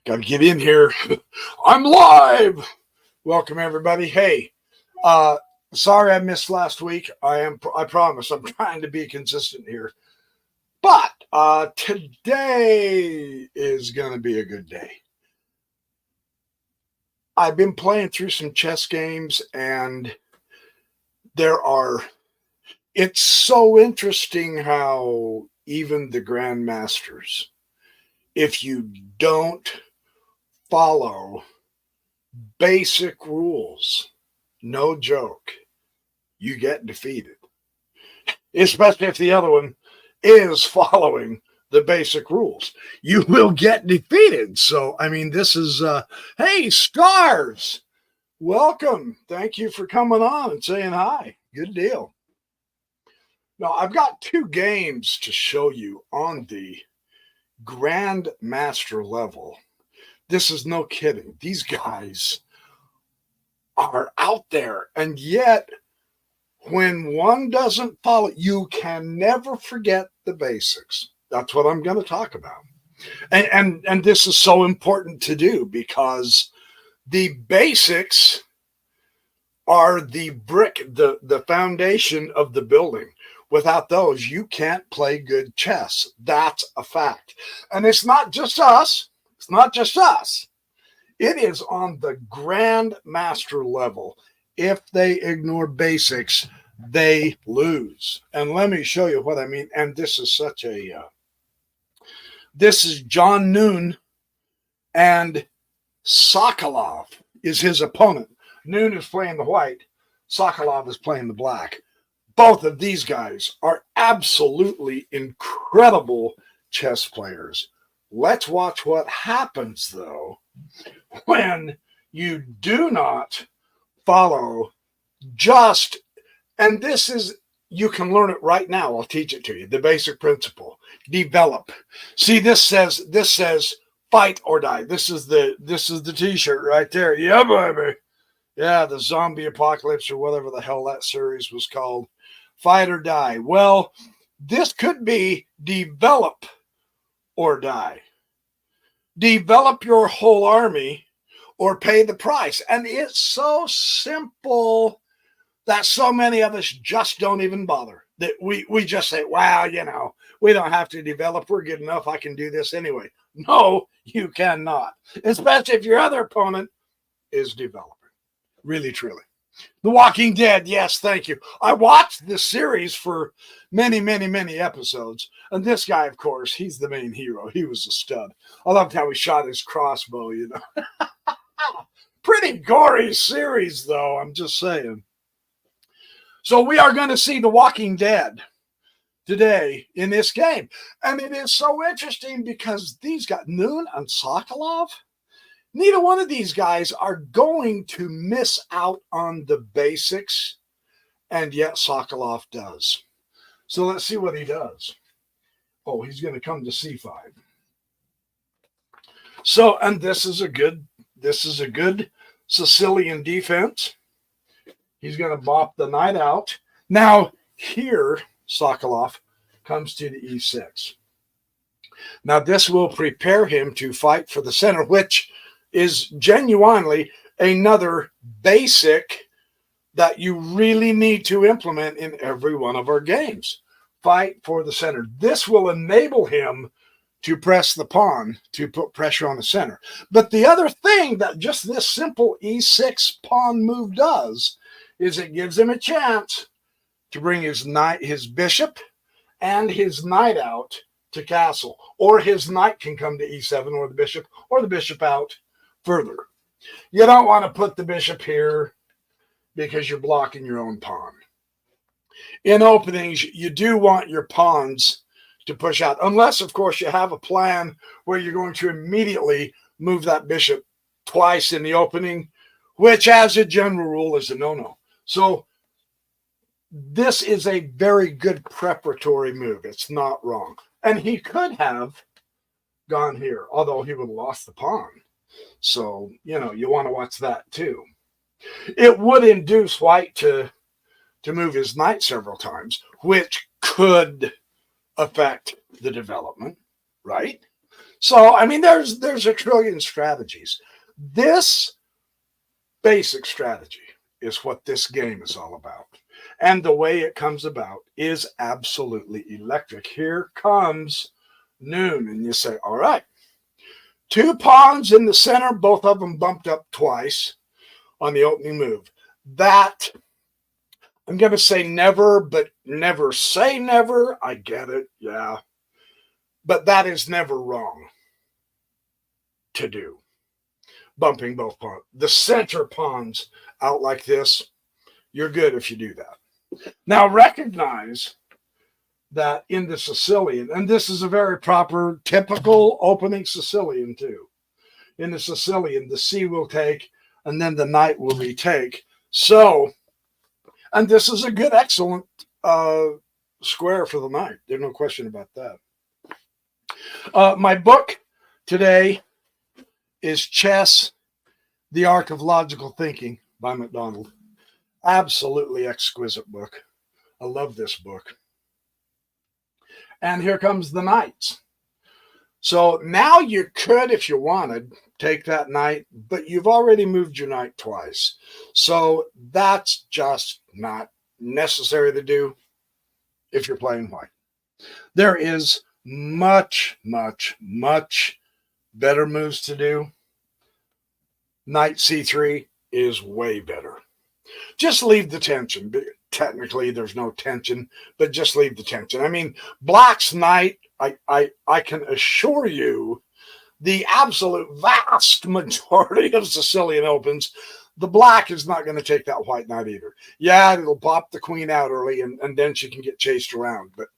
Got to get in here. I'm live. Welcome everybody. Hey, sorry I missed last week. I promise I'm trying to be consistent here. But today is going to be a good day. I've been playing through some chess games and it's so interesting how even the Grandmasters, if you don't follow basic rules, no joke, you get defeated. Especially if the other one is following the basic rules. You will get defeated. So, I mean, this is, hey, Stars, welcome. Thank you for coming on and saying hi. Good deal. Now, I've got two games to show you on the Grandmaster level. This is no kidding. These guys are out there. And yet, when one doesn't follow, you can never forget the basics. That's what I'm going to talk about. And this is so important to do because the basics are the brick, the foundation of the building. Without those, you can't play good chess. That's a fact. And it's not just us. It's not just us. It is on the Grandmaster level. If they ignore basics, they lose. And let me show you what I mean. And this is such a, this is John Noon, and Sokolov is his opponent. Noon is playing the white. Sokolov is playing the black. Both of these guys are absolutely incredible chess players. Let's watch what happens, though, when you do not follow just, and this is, you can learn it right now. I'll teach it to you. The basic principle, develop. See, this says fight or die. This is the t-shirt right there. Yeah, baby. Yeah, the zombie apocalypse or whatever the hell that series was called. Fight or die. Well, this could be develop or die. Develop your whole army or pay the price. And it's so simple that so many of us just don't even bother. That we just say, wow, you know, we don't have to develop. We're good enough. I can do this anyway. No, you cannot. Especially if your other opponent is developing. Really, truly. The Walking Dead, yes, thank you. I watched this series for many, many, many episodes. And this guy, of course, he's the main hero. He was a stud. I loved how he shot his crossbow, you know. Pretty gory series, though, I'm just saying. So we are going to see The Walking Dead today in this game. And it is so interesting because these guys, Noon and Sokolov, neither one of these guys are going to miss out on the basics, and yet Sokolov does. So let's see what he does. Oh, he's going to come to c5. So, and this is a good Sicilian defense. He's going to bop the knight out. Now, here, Sokolov comes to the e6. Now, this will prepare him to fight for the center, which is genuinely another basic that you really need to implement in every one of our games. Fight for the center. This will enable him to press the pawn to put pressure on the center. But the other thing that just this simple e6 pawn move does is it gives him a chance to bring his knight, his bishop, and his knight out to castle. Or his knight can come to e7 or the bishop out further. You don't want to put the bishop here because you're blocking your own pawn. In openings, you do want your pawns to push out, unless, of course, you have a plan where you're going to immediately move that bishop twice in the opening, which, as a general rule, is a no-no. So this is a very good preparatory move. It's not wrong. And he could have gone here, although he would have lost the pawn. So, you know, you want to watch that too. It would induce white to move his knight several times, which could affect the development, right? So, I mean, there's a trillion strategies. This basic strategy is what this game is all about. And the way it comes about is absolutely electric. Here comes noon, and you say, all right, 2 pawns in the center, both of them bumped up twice on the opening move. That, I'm going to say never, but never say never. I get it, yeah. But that is never wrong to do. Bumping both pawns. The center pawns out like this, you're good if you do that. Now recognize that in the Sicilian, and this is a very proper, typical opening Sicilian too. In the Sicilian, the C will take, and then the knight will retake. So, and this is a good, excellent square for the knight. There's no question about that. My book today is Chess, The Art of Logical Thinking by MacDonald. Absolutely exquisite book. I love this book. And here comes the knights. So now you could, if you wanted, take that knight, but you've already moved your knight twice. So that's just not necessary to do if you're playing white. There is much, much, much better moves to do. Knight c3 is way better. Just leave the tension. Technically, there's no tension, but just leave the tension. I mean, black's knight, I can assure you, the absolute vast majority of Sicilian opens, the black is not going to take that white knight either. Yeah, it'll pop the queen out early, and then she can get chased around. But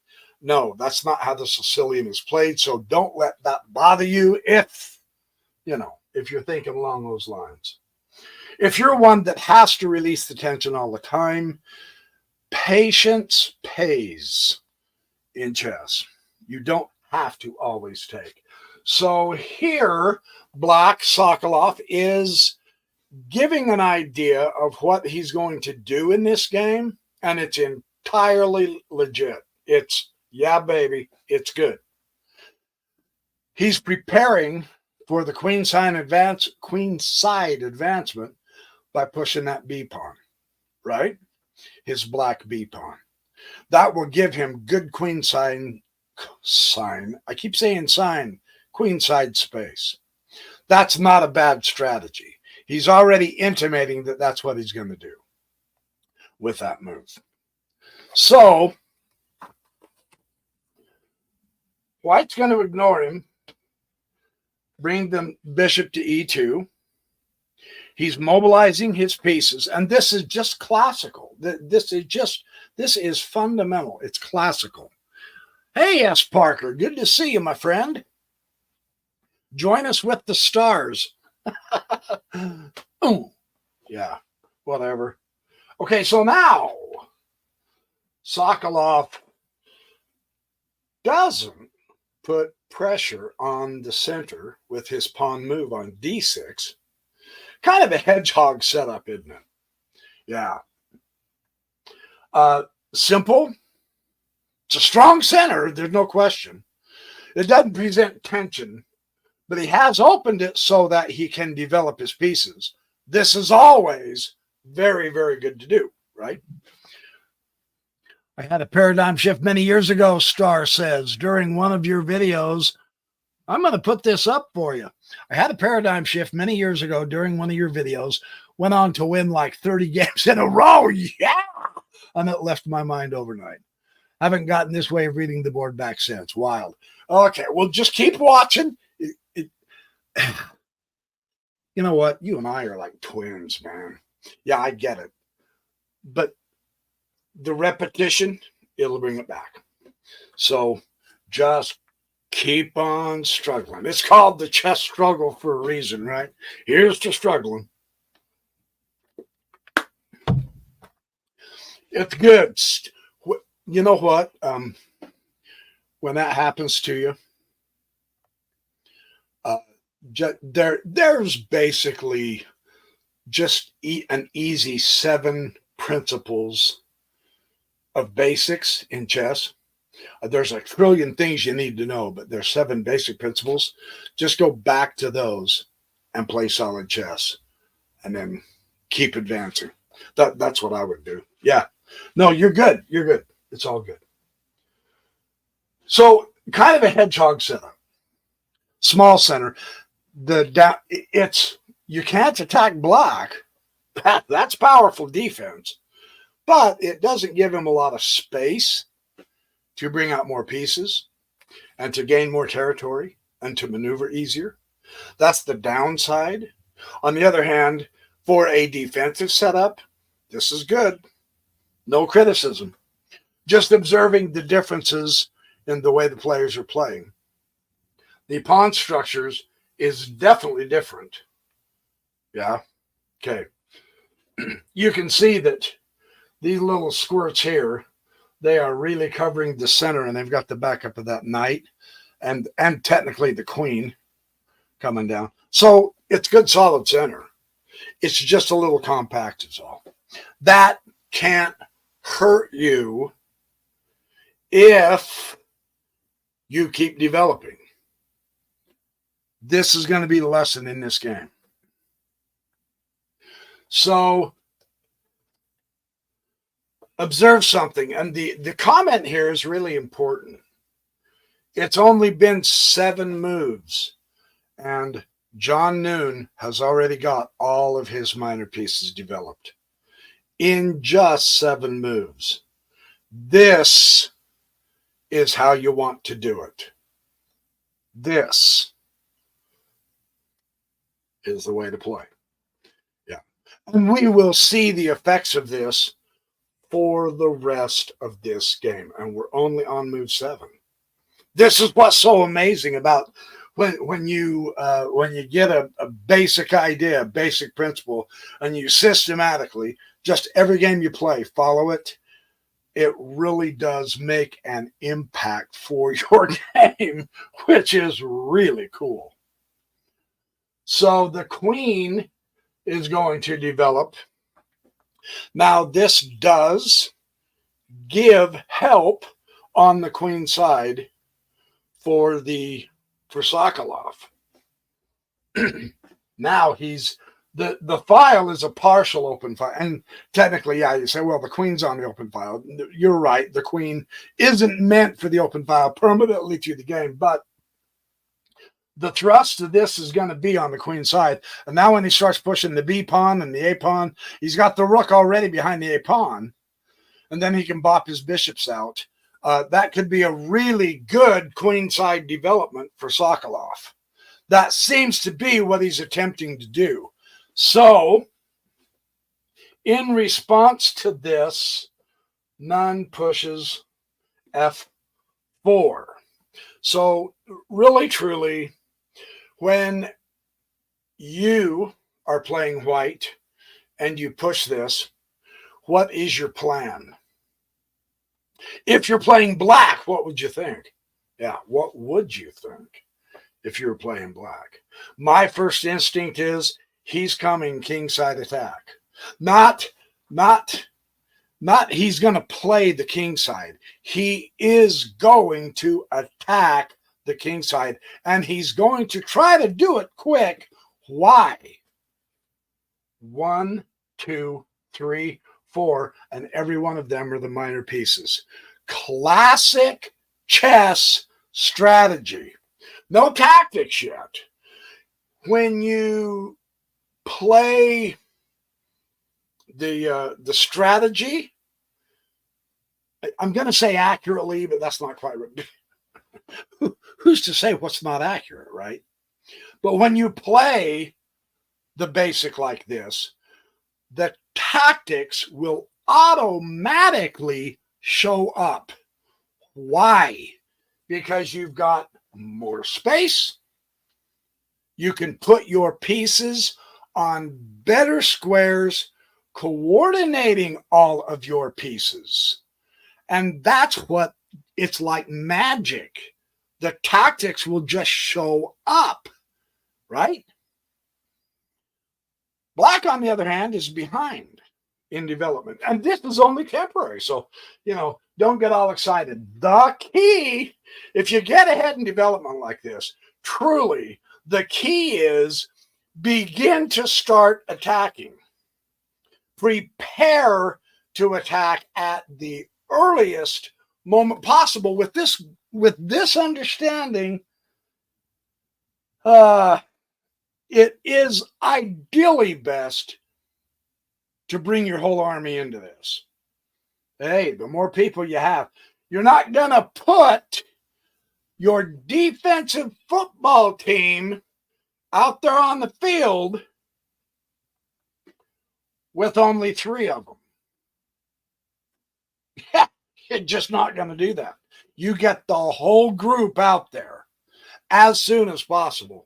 no, that's not how the Sicilian is played. So don't let that bother you if you're thinking along those lines. If you're one that has to release the tension all the time, patience pays in chess. You don't have to always take. So here, Black Sokolov is giving an idea of what he's going to do in this game, and it's entirely legit. It's, yeah, baby, it's good. He's preparing for the queenside advancement by pushing that B pawn, right? His black B pawn. That will give him good queenside space. That's not a bad strategy. He's already intimating that that's what he's going to do with that move. So white's going to ignore him, bring the bishop to e2. He's mobilizing his pieces, and this is just classical. This is fundamental. It's classical. Hey, S. Parker, good to see you, my friend. Join us with the stars. Yeah, whatever. Okay, so now Sokolov doesn't put pressure on the center with his pawn move on d6. Kind of a hedgehog setup, isn't it? Yeah. Simple. It's a strong center, there's no question. It doesn't present tension, but he has opened it so that he can develop his pieces. This is always very, very good to do, right? I had a paradigm shift many years ago, Star says, during one of your videos. I'm going to put this up for you. I had a paradigm shift many years ago during one of your videos, went on to win like 30 games in a row. Yeah. And it left my mind overnight. I haven't gotten this way of reading the board back since. Wild. Okay, well, just keep watching. You know what? You and I are like twins, man. Yeah, I get it. But the repetition, it'll bring it back. So just keep on struggling. It's called the chess struggle for a reason, right? Here's to struggling. It's good. You know what? When that happens to you, there's basically just an easy 7 principles of basics in chess. There's a trillion things you need to know, but there's 7 basic principles. Just go back to those and play solid chess, and then keep advancing. That's what I would do. Yeah. No, you're good. You're good. It's all good. So, kind of a hedgehog setup, small center. It's you can't attack black. That's powerful defense, but it doesn't give him a lot of space to bring out more pieces and to gain more territory and to maneuver easier. That's the downside. On the other hand, for a defensive setup, this is good. No criticism. Just observing the differences in the way the players are playing. The pawn structures is definitely different. Yeah. Okay. You can see that these little squirts here, they are really covering the center, and they've got the backup of that knight and technically the queen coming down. So it's good solid center. It's just a little compact is all. That can't hurt you if you keep developing. This is going to be the lesson in this game. So observe something. And the comment here is really important. It's only been 7 moves. And John Noon has already got all of his minor pieces developed in just 7 moves. This is how you want to do it. This is the way to play. Yeah. And we will see the effects of this for the rest of this game. And we're only on move 7. This is what's so amazing about when you get a basic idea, a basic principle, and you systematically, just every game you play, follow it. It really does make an impact for your game, which is really cool. So the queen is going to develop. Now, this does give help on the queen side for Sokolov. Now the file is a partial open file. And technically, yeah, you say, well, the queen's on the open file. You're right. The queen isn't meant for the open file permanently through the game, but the thrust of this is going to be on the queen side. And now when he starts pushing the B pawn and the A pawn, he's got the rook already behind the A pawn. And then he can bop his bishops out. That could be a really good queenside development for Sokolov. That seems to be what he's attempting to do. So, in response to this, Nunn pushes F4. So, really, truly, when you are playing white and you push this, what is your plan? If you're playing black, what would you think? Yeah, what would you think if you were playing black? My first instinct is he's coming kingside attack. Not he's going to play the kingside. He is going to attack the kingside, and he's going to try to do it quick. Why? 1, 2, 3, 4, and every one of them are the minor pieces. Classic chess strategy. No tactics yet. When you play the strategy, I'm going to say accurately, but that's not quite right. Who's to say what's not accurate, right? But when you play the basic like this, the tactics will automatically show up. Why? Because you've got more space. You can put your pieces on better squares, coordinating all of your pieces. And that's what it's like magic. The tactics will just show up, right? Black, on the other hand, is behind in development. And this is only temporary. So, don't get all excited. The key, if you get ahead in development like this, truly, the key is begin to start attacking. Prepare to attack at the earliest moment possible. With this understanding, it is ideally best to bring your whole army into this. Hey, the more people you have, you're not going to put your defensive football team out there on the field with only 3 of them. Yeah, you're just not going to do that. You get the whole group out there as soon as possible.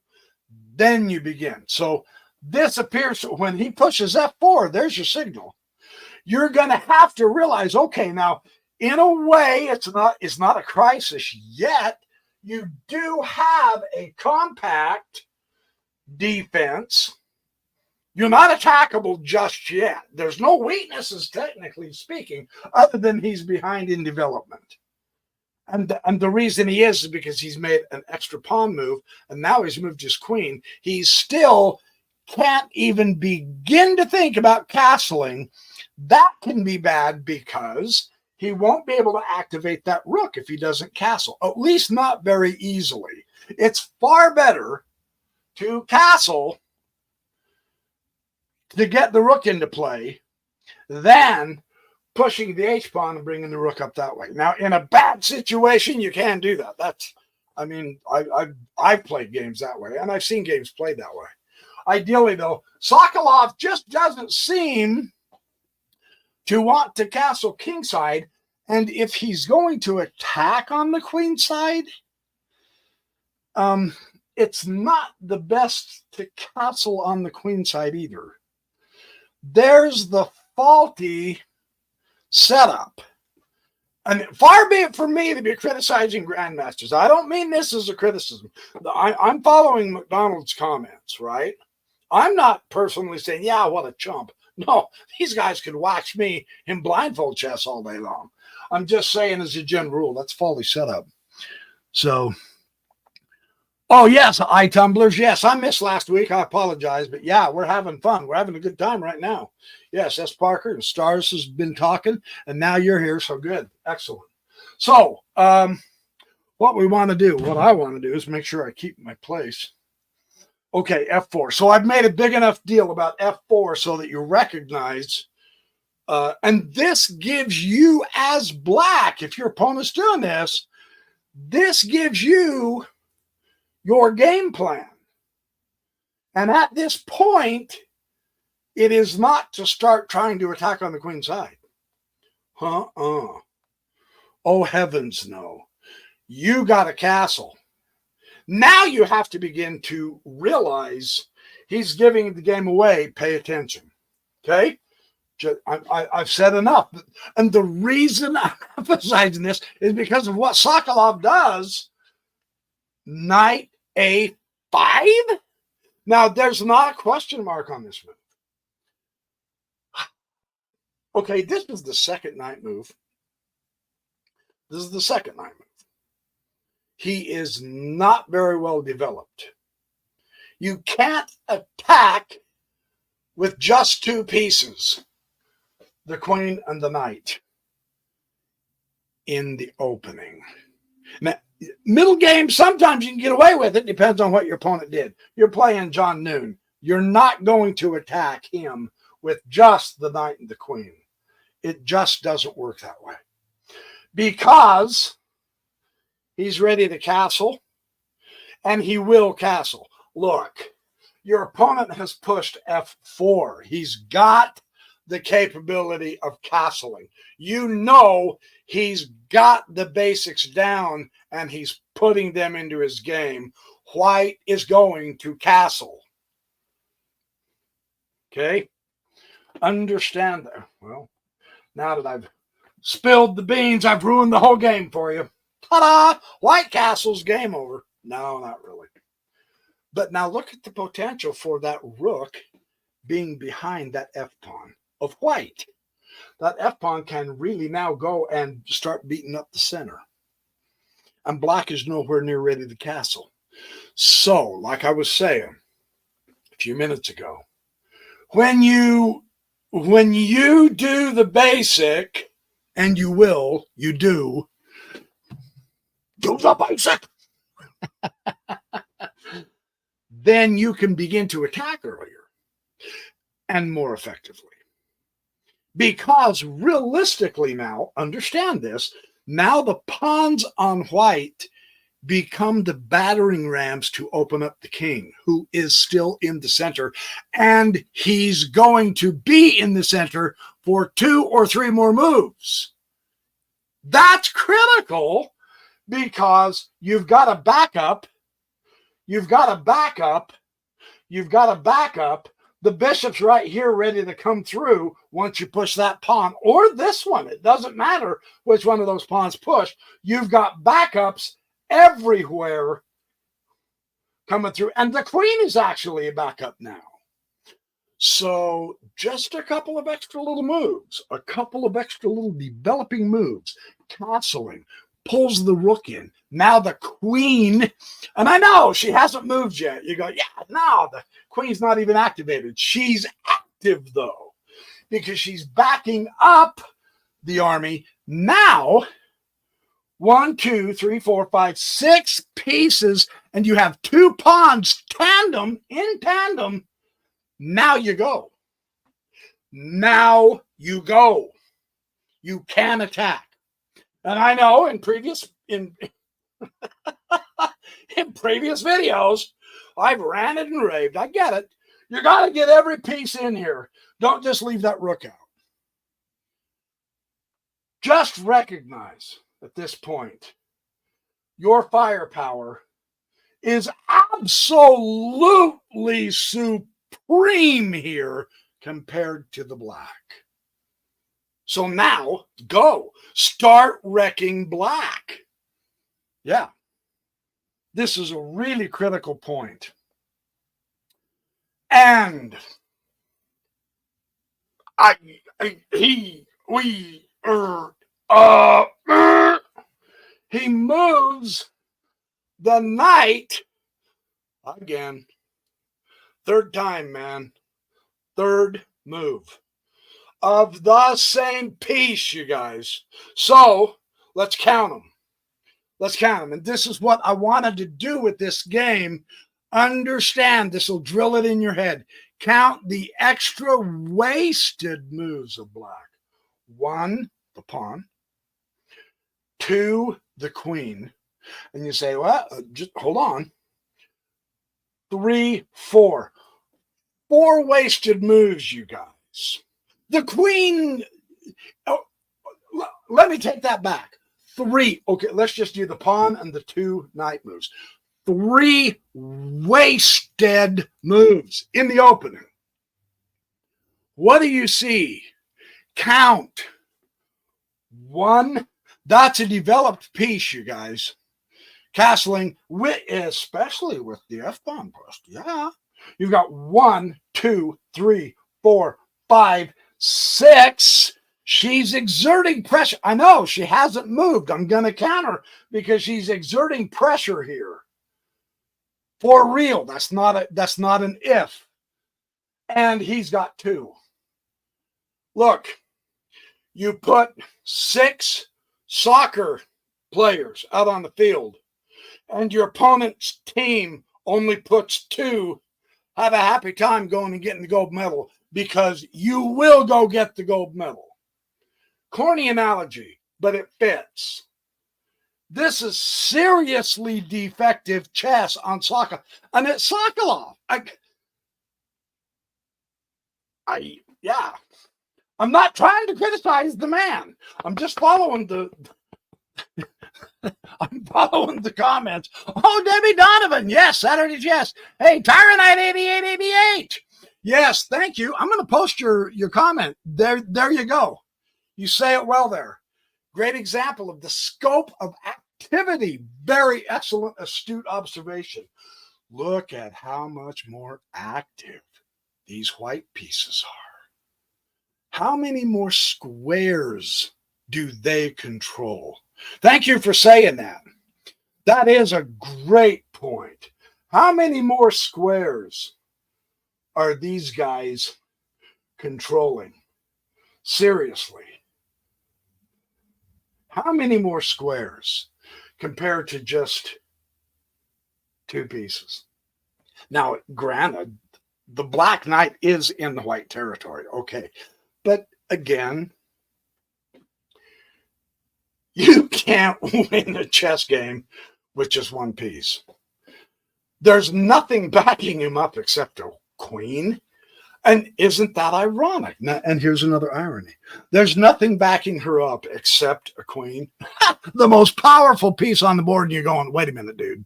Then you begin. So this appears, when he pushes F4, there's your signal. You're going to have to realize, okay, now, in a way, it's not a crisis yet. You do have a compact defense. You're not attackable just yet. There's no weaknesses, technically speaking, other than he's behind in development. And the reason he is because he's made an extra pawn move, and now he's moved his queen. He still can't even begin to think about castling. That can be bad because he won't be able to activate that rook if he doesn't castle, at least not very easily. It's far better to castle to get the rook into play than pushing the h-pawn and bringing the rook up that way. Now, in a bad situation, you can do that. I've played games that way, and I've seen games played that way. Ideally, though, Sokolov just doesn't seem to want to castle kingside, and if he's going to attack on the queen side, it's not the best to castle on the queen side either. There's the faulty setup. And far be it from me to be criticizing Grandmasters. I don't mean this as a criticism. I'm following McDonald's comments, right? I'm not personally saying, yeah, what a chump. No, these guys could watch me in blindfold chess all day long. I'm just saying, as a general rule, that's faulty setup. So, oh, yes, iTumblers. Yes, I missed last week. I apologize. But yeah, we're having fun. We're having a good time right now. Yes, S. Parker and Stars has been talking, and now you're here. So good. Excellent. So, what we want to do, what I want to do is make sure I keep my place. Okay, F4. So I've made a big enough deal about F4 so that you recognize, and this gives you as black, if your opponent's doing this, this gives you your game plan. And at this point, it is not to start trying to attack on the queen side. Oh, heavens no. You got a castle. Now you have to begin to realize he's giving the game away. Pay attention. Okay? I've said enough. And the reason I'm emphasizing this is because of what Sokolov does. Knight A5? Now, there's not a question mark on this move. Okay, this is the second knight move. This is the second knight move. He is not very well developed. You can't attack with just 2 pieces, the queen and the knight, in the opening. Now, middle game, sometimes you can get away with it. Depends on what your opponent did. You're playing John Noon. You're not going to attack him with just the knight and the queen. It just doesn't work that way. Because he's ready to castle, and he will castle. Look, your opponent has pushed F4. He's got the capability of castling. You know he's got the basics down, and he's putting them into his game. White is going to castle. Okay? Understand that. Well, now that I've spilled the beans, I've ruined the whole game for you. Ta-da! White castle's game over. No, not really. But now look at the potential for that rook being behind that F-pawn of white. that F-pawn can really now go and start beating up the center. And black is nowhere near ready to castle. So, like I was saying a few minutes ago, when you do the basic, and you do the basic, then you can begin to attack earlier and more effectively. Because realistically now, understand this, now the pawns on white become the battering rams to open up the king, who is still in the center, and he's going to be in the center for 2 or 3 more moves. That's critical because you've got a backup. The bishop's right here ready to come through once you push that pawn, or this one. It doesn't matter which one of those pawns push. You've got backups everywhere coming through. And the queen is actually a backup now. So just a couple of extra little moves, a couple of extra little developing moves, castling, pulls the rook in. Now the queen, and I know she hasn't moved yet. You go, yeah, no, the queen's not even activated. She's active though, because she's backing up the army. Now, 1, 2, 3, 4, 5, 6 pieces, and you have 2 pawns in tandem. Now you go. Now you go. You can attack. And I know in previous videos, I've ranted and raved. I get it. You got to get every piece in here. Don't just leave that rook out. Just recognize at this point, your firepower is absolutely supreme here compared to the black. So now, go. Start wrecking black. Yeah. This is a really critical point. And he moves the knight again. 3rd time, man. 3rd move of the same piece, you guys. So let's count them. And this is what I wanted to do with this game. Understand, this will drill it in your head. Count the extra wasted moves of black. 1, the pawn. 2, the queen. And you say, well, just hold on. 3, 4. 4 wasted moves, you guys. The queen, let me take that back. 3, okay, let's just do the pawn and the 2 knight moves. 3 wasted moves in the opening. What do you see? Count. 1, that's a developed piece, you guys. Castling, especially with the F-pawn pushed. Yeah. You've got 1, 2, 3, 4, 5, 6. She's exerting pressure. I know she hasn't moved. I'm going to counter because she's exerting pressure here. For real. That's not an if. And he's got 2. Look, you put 6 soccer players out on the field, and your opponent's team only puts 2. Have a happy time going and getting the gold medal, because you will go get the gold medal. Corny analogy, but it fits. This is seriously defective chess on Sokolov. And it's Sokolov. I'm not trying to criticize the man. I'm just following I'm following the comments. Oh, Debbie Donovan. Yes, Saturday Jess. Hey, Tyranite 8888. Yes, thank you. I'm going to post your comment. There you go. You say it well there. Great example of the scope of activity. Very excellent, astute observation. Look at how much more active these white pieces are. How many more squares do they control? Thank you for saying that. That is a great point. How many more squares are these guys controlling? Seriously. How many more squares compared to just 2 pieces? Now, granted, the Black Knight is in the white territory. Okay. But again, you can't win a chess game with just 1 piece. There's nothing backing him up except a queen. And isn't that ironic? And here's another irony. There's nothing backing her up except a queen. The most powerful piece on the board, and you're going, wait a minute, dude.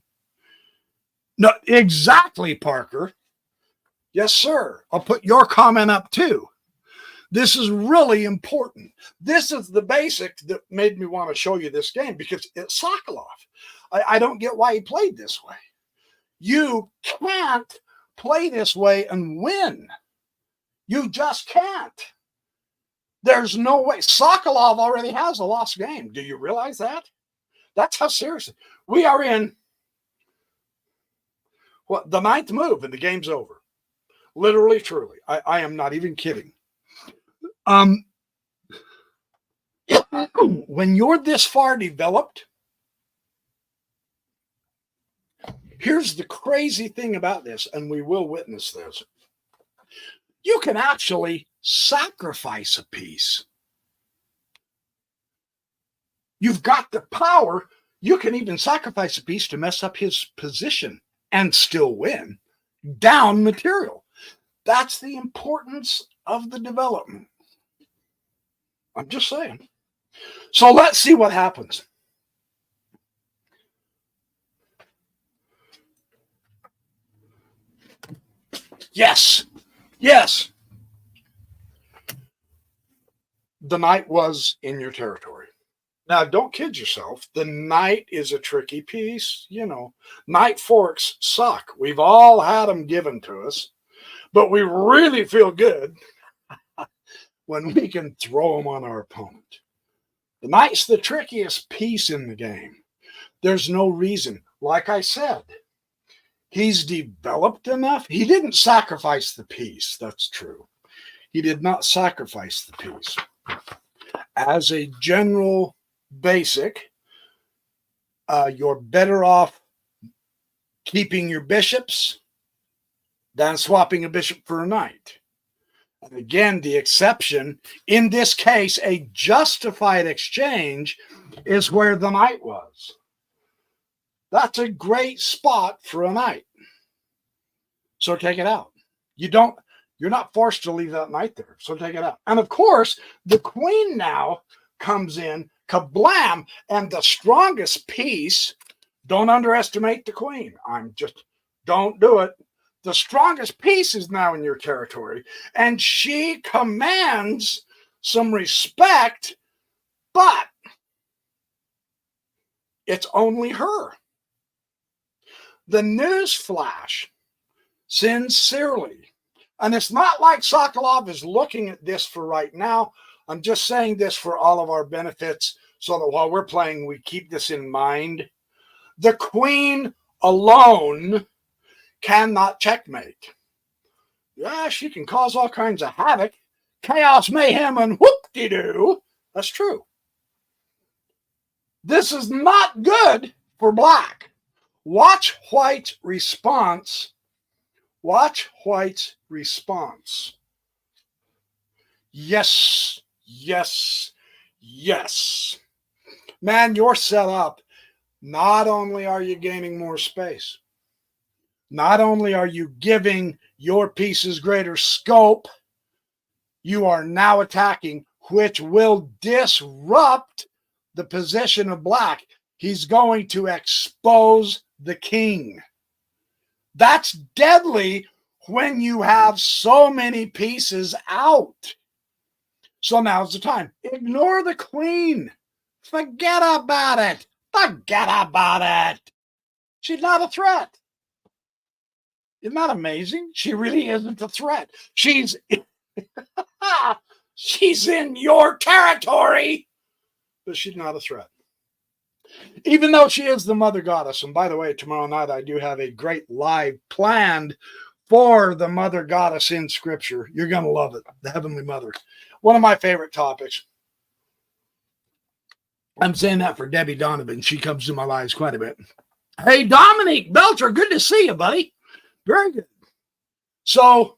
No, exactly, Parker. Yes, sir. I'll put your comment up too. This is really important. This is the basic that made me want to show you this game, because it's Sokolov. I don't get why he played this way. You can't play this way and win. You just can't. There's no way. Sokolov already has a lost game. Do you realize that? That's how serious. We are in the 9th move and the game's over. Literally, truly. I am not even kidding. When you're this far developed, here's the crazy thing about this, and we will witness this. You can actually sacrifice a piece. You've got the power. You can even sacrifice a piece to mess up his position and still win. Down material. That's the importance of the development. I'm just saying. So let's see what happens. Yes. Yes. The knight was in your territory. Now, don't kid yourself. The knight is a tricky piece. You know, knight forks suck. We've all had them given to us, but we really feel good when we can throw them on our opponent. The knight's the trickiest piece in the game. There's no reason. Like I said, he's developed enough. He didn't sacrifice the piece. That's true. He did not sacrifice the piece. As a general basic, you're better off keeping your bishops than swapping a bishop for a knight. And again, the exception, in this case, a justified exchange is where the knight was. That's a great spot for a knight. So take it out. You're not forced to leave that knight there. So take it out. And of course, the queen now comes in, kablam, and the strongest piece, don't underestimate the queen. Don't do it. The strongest piece is now in your territory, and she commands some respect, but it's only her. The news flash, sincerely, and it's not like Sokolov is looking at this for right now. I'm just saying this for all of our benefits so that while we're playing, we keep this in mind. The queen alone cannot checkmate. Yeah, she can cause all kinds of havoc, chaos, mayhem, and whoop-de-doo. That's true. This is not good for black. Watch white's response. Watch white's response. Yes, yes, yes. Man, you're set up. Not only are you gaining more space, not only are you giving your pieces greater scope, you are now attacking, which will disrupt the position of black. He's going to expose the king. That's deadly when you have so many pieces out. So now's the time. Ignore the queen. Forget about it. Forget about it. She's not a threat. Isn't that amazing? She really isn't a threat. She's She's in your territory, but she's not a threat. Even though she is the mother goddess. And by the way, tomorrow night I do have a great live planned for the mother goddess in scripture. You're going to love it. The Heavenly Mother. One of my favorite topics. I'm saying that for Debbie Donovan. She comes to my lives quite a bit. Hey, Dominique Belcher, good to see you, buddy. Very good. So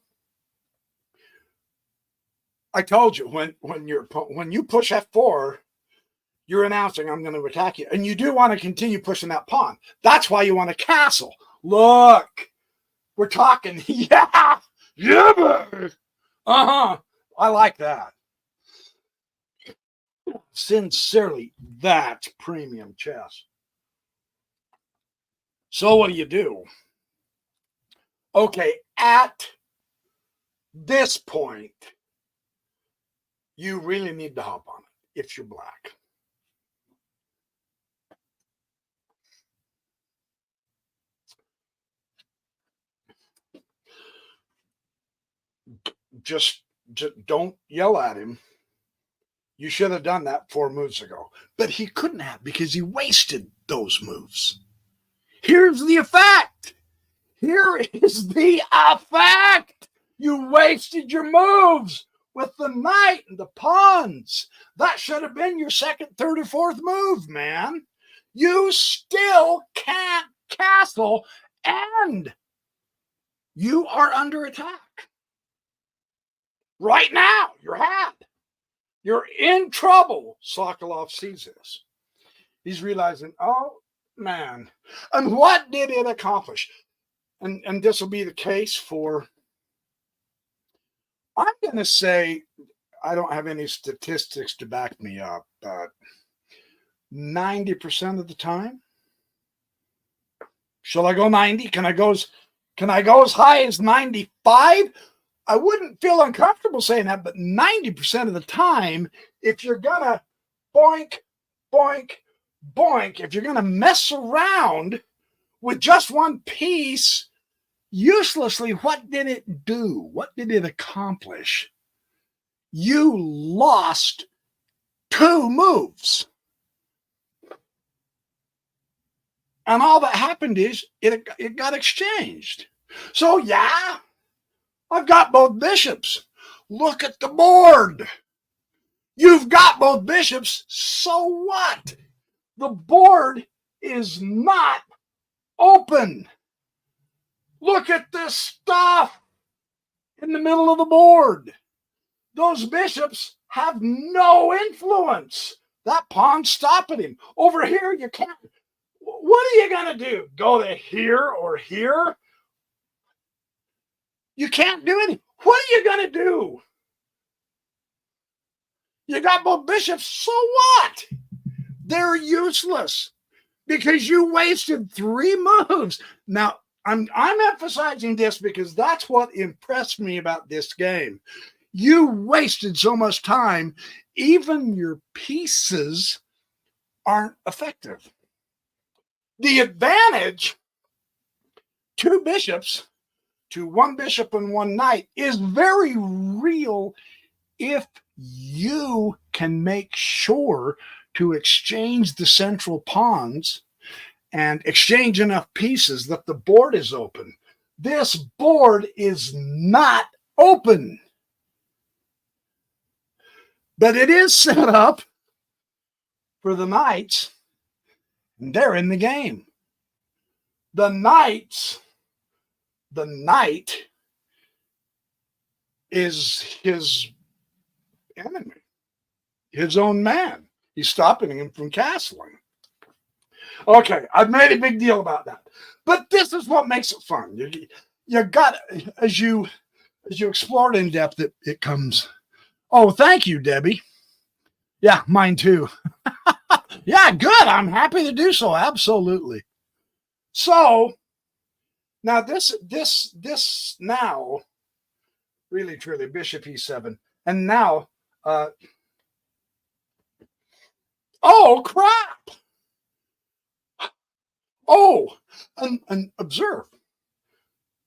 I told you when you push F4, you're announcing I'm going to attack you. And you do want to continue pushing that pawn. That's why you want a castle. Look, we're talking. Yeah. Yeah. Uh-huh. I like that. Sincerely, that's premium chess. So what do? Okay, at this point, you really need to hop on it if you're black. Just don't yell at him. You should have done that 4 moves ago. But he couldn't have because he wasted those moves. Here's the effect. Here is the effect. You wasted your moves with the knight and the pawns. That should have been your second, third, or fourth move, man. You still can't castle, and you are under attack. Right now, you're had. You're in trouble. Sokolov sees this. He's realizing, oh, man. And what did it accomplish? And this will be the case for, I'm going to say, I don't have any statistics to back me up, but 90% of the time. Shall I go 90? Can I go as high as 95? I wouldn't feel uncomfortable saying that, but 90% of the time, if you're going to boink, boink, boink, if you're going to mess around with just one piece uselessly, what did it do? What did it accomplish? You lost 2 moves. And all that happened is it got exchanged. So yeah, I've got both bishops. Look at the board. You've got both bishops. So what? The board is not open. Look at this stuff in the middle of the board. Those bishops have no influence. That pawn's stopping him. Over here, you can't. What are you going to do? Go to here or here? You can't do anything. What are you going to do? You got both bishops. So what? They're useless because you wasted 3 moves. Now, I'm emphasizing this because that's what impressed me about this game. You wasted so much time. Even your pieces aren't effective. The advantage, 2 bishops to 1 bishop and 1 knight, is very real if you can make sure to exchange the central pawns and exchange enough pieces that the board is open. This board is not open, but it is set up for the knights, and they're in the game. The knight is his enemy, his own man. He's stopping him from castling. Okay, I've made a big deal about that. But this is what makes it fun. You got, as you explore it in depth, it comes. Oh, thank you, Debbie. Yeah, mine too. Yeah, good. I'm happy to do so. Absolutely. So now this now, really truly, bishop e7. And now, oh, crap. Oh, and observe.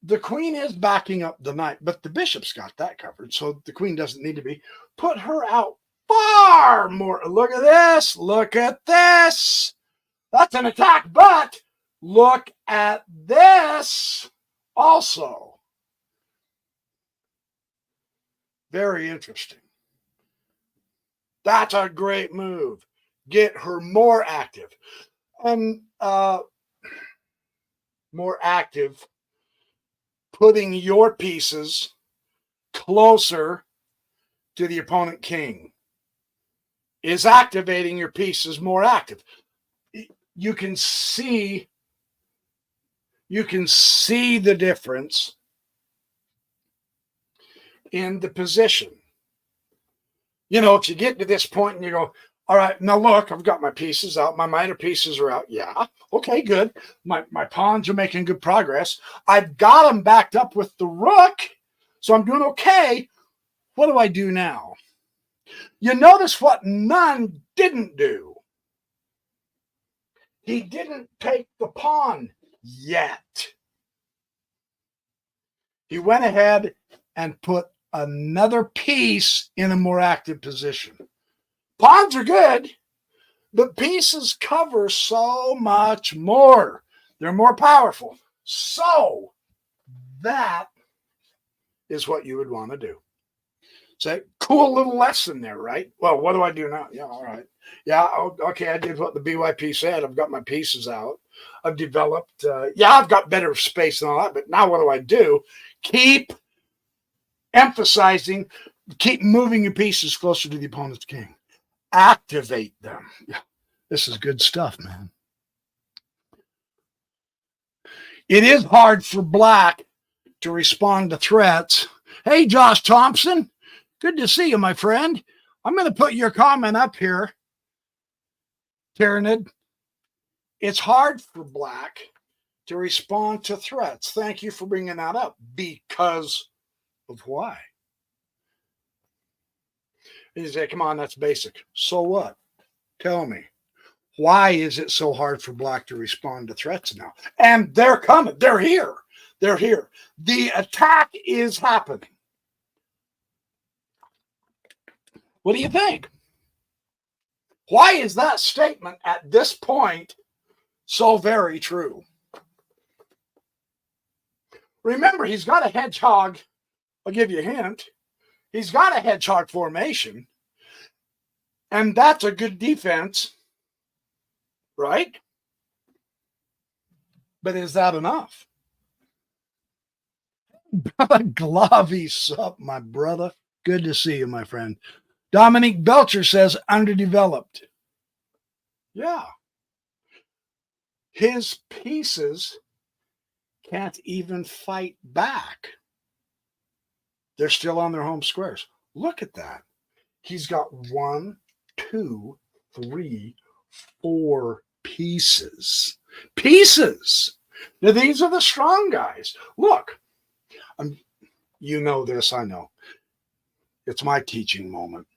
The queen is backing up the knight, but the bishop's got that covered, so the queen doesn't need to be. Put her out far more. Look at this. Look at this. That's an attack, but look at this also. Very interesting. That's a great move. Get her more active. And more active, putting your pieces closer to the opponent king is activating your pieces more active. You can see the difference in the position. You know, if you get to this point and you go, all right, now look, I've got my pieces out. My minor pieces are out. Yeah, okay, good. My pawns are making good progress. I've got them backed up with the rook, so I'm doing okay. What do I do now? You notice what Nunn didn't do. He didn't take the pawn yet. He went ahead and put another piece in a more active position. Pawns are good, but pieces cover so much more. They're more powerful. So that is what you would want to do. So cool little lesson there, right? Well, what do I do now? Yeah, all right. Yeah, okay, I did what the BYP said. I've got my pieces out. I've developed, I've got better space and all that, but now what do I do? Keep emphasizing, keep moving your pieces closer to the opponent's king. Activate them. Yeah, this is good stuff, man. It is hard for black to respond to threats. Hey, Josh Thompson, good to see you, my friend. I'm going to put your comment up here, Tyrannid. It's hard for black to respond to threats. Thank you for bringing that up. Because of why? You say, come on, that's basic. So what? Tell me. Why is it so hard for black to respond to threats now? And they're coming. They're here. They're here. The attack is happening. What do you think? Why is that statement at this point so very true? Remember, he's got a hedgehog. I'll give you a hint. He's got a hedgehog formation, and that's a good defense, right? But is that enough? Glavy sup, my brother. Good to see you, my friend. Dominique Belcher says underdeveloped. Yeah. His pieces can't even fight back. They're still on their home squares. Look at that. He's got 1, 2, 3, 4 pieces. Pieces. Now, these are the strong guys. Look, you know this, I know. It's my teaching moment.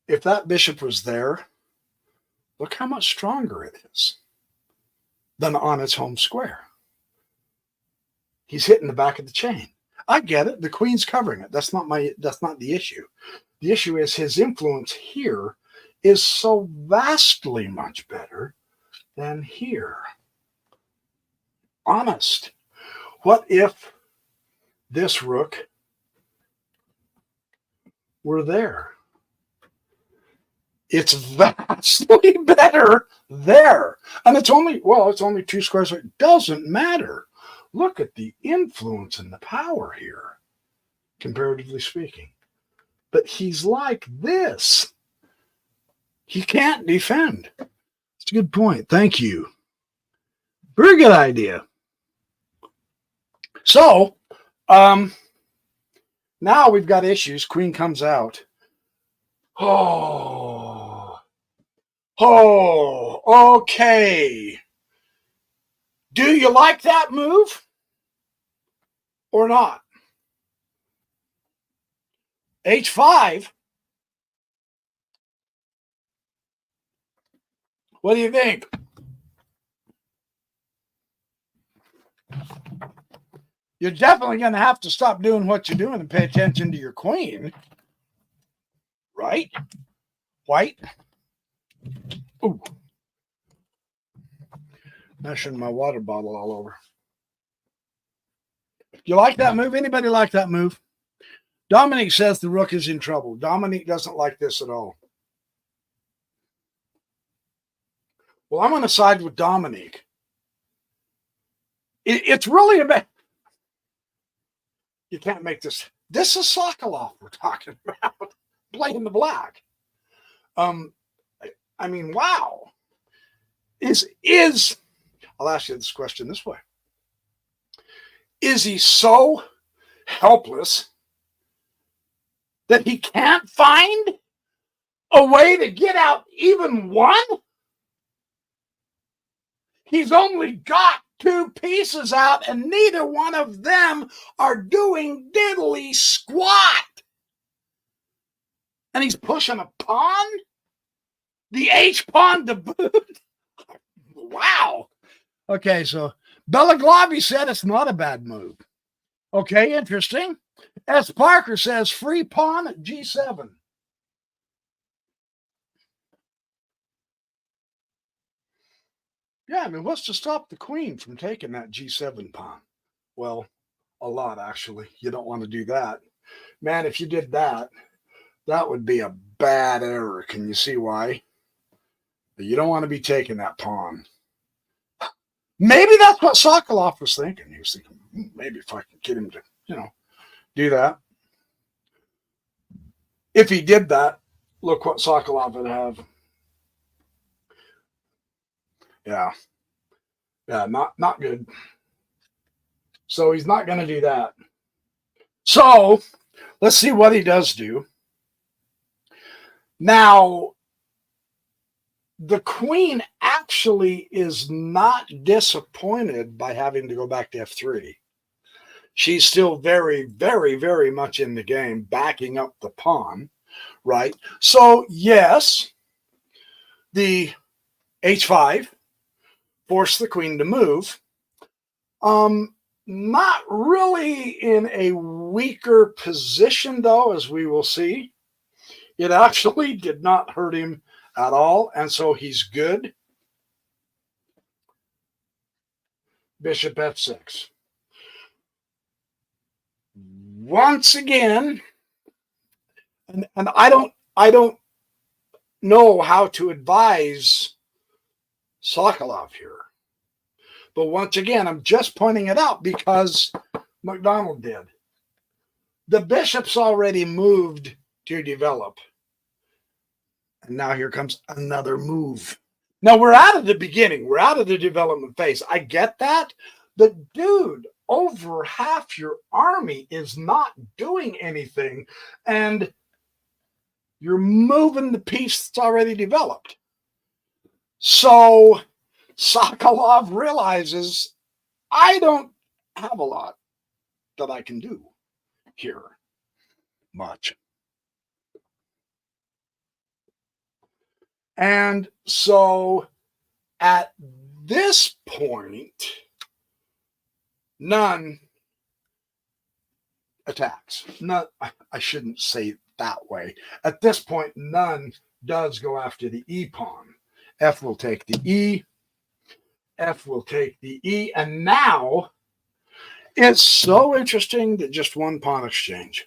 If that bishop was there, look how much stronger it is than on its home square. He's hitting the back of the chain. I get it. The queen's covering it. That's not the issue. The issue is his influence here is so vastly much better than here. Honest. What if this rook were there? It's vastly better there. And it's only 2 squares. It doesn't matter. Look at the influence and the power here, comparatively speaking. But he's like this. He can't defend. It's a good point. Thank you. Very good idea. So, now we've got issues. Queen comes out. Oh, okay. Do you like that move or not? H5. What do you think? You're definitely going to have to stop doing what you're doing and pay attention to your queen. Right? White. Ooh. Mashing my water bottle all over. You like that move? Anybody like that move? Dominic says the rook is in trouble. Dominic doesn't like this at all. Well, I'm going to side with Dominic. It's really about... You can't make this. This is Sokolov we're talking about. Playing the black. I mean, wow. I'll ask you this question this way. Is he so helpless that he can't find a way to get out even one? He's only got 2 pieces out, and neither one of them are doing diddly squat. And he's pushing a pawn? The H pawn to boot? Wow. Okay, so Belaglavi said it's not a bad move. Okay, interesting. S. Parker says free pawn at G7. Yeah, I mean, what's to stop the queen from taking that G7 pawn? Well, a lot, actually. You don't want to do that. Man, if you did that, that would be a bad error. Can you see why? You don't want to be taking that pawn. Maybe that's what Sokolov was thinking. He was thinking, maybe if I can get him to, do that. If he did that, look what Sokolov would have. Yeah, not good. So he's not going to do that. So let's see what he does do. Now, the queen actually is not disappointed by having to go back to F3. She's still very, very, very much in the game, backing up the pawn, right? So, yes, the H5 forced the queen to move. Not really in a weaker position, though, as we will see. It actually did not hurt him at all, and so he's good. Bishop F6. Once again, and I don't know how to advise Sokolov here. But once again, I'm just pointing it out because McDonald did. The bishop's already moved to develop. And now here comes another move. Now we're out of the beginning. We're out of the development phase. I get that. But dude, over half your army is not doing anything. And you're moving the piece that's already developed. So Sokolov realizes I don't have a lot that I can do here. Much. And so at this point, none attacks. None, I shouldn't say it that way. At this point, none does go after the E pawn. F will take the E. F will take the E. And now it's so interesting that just one pawn exchange.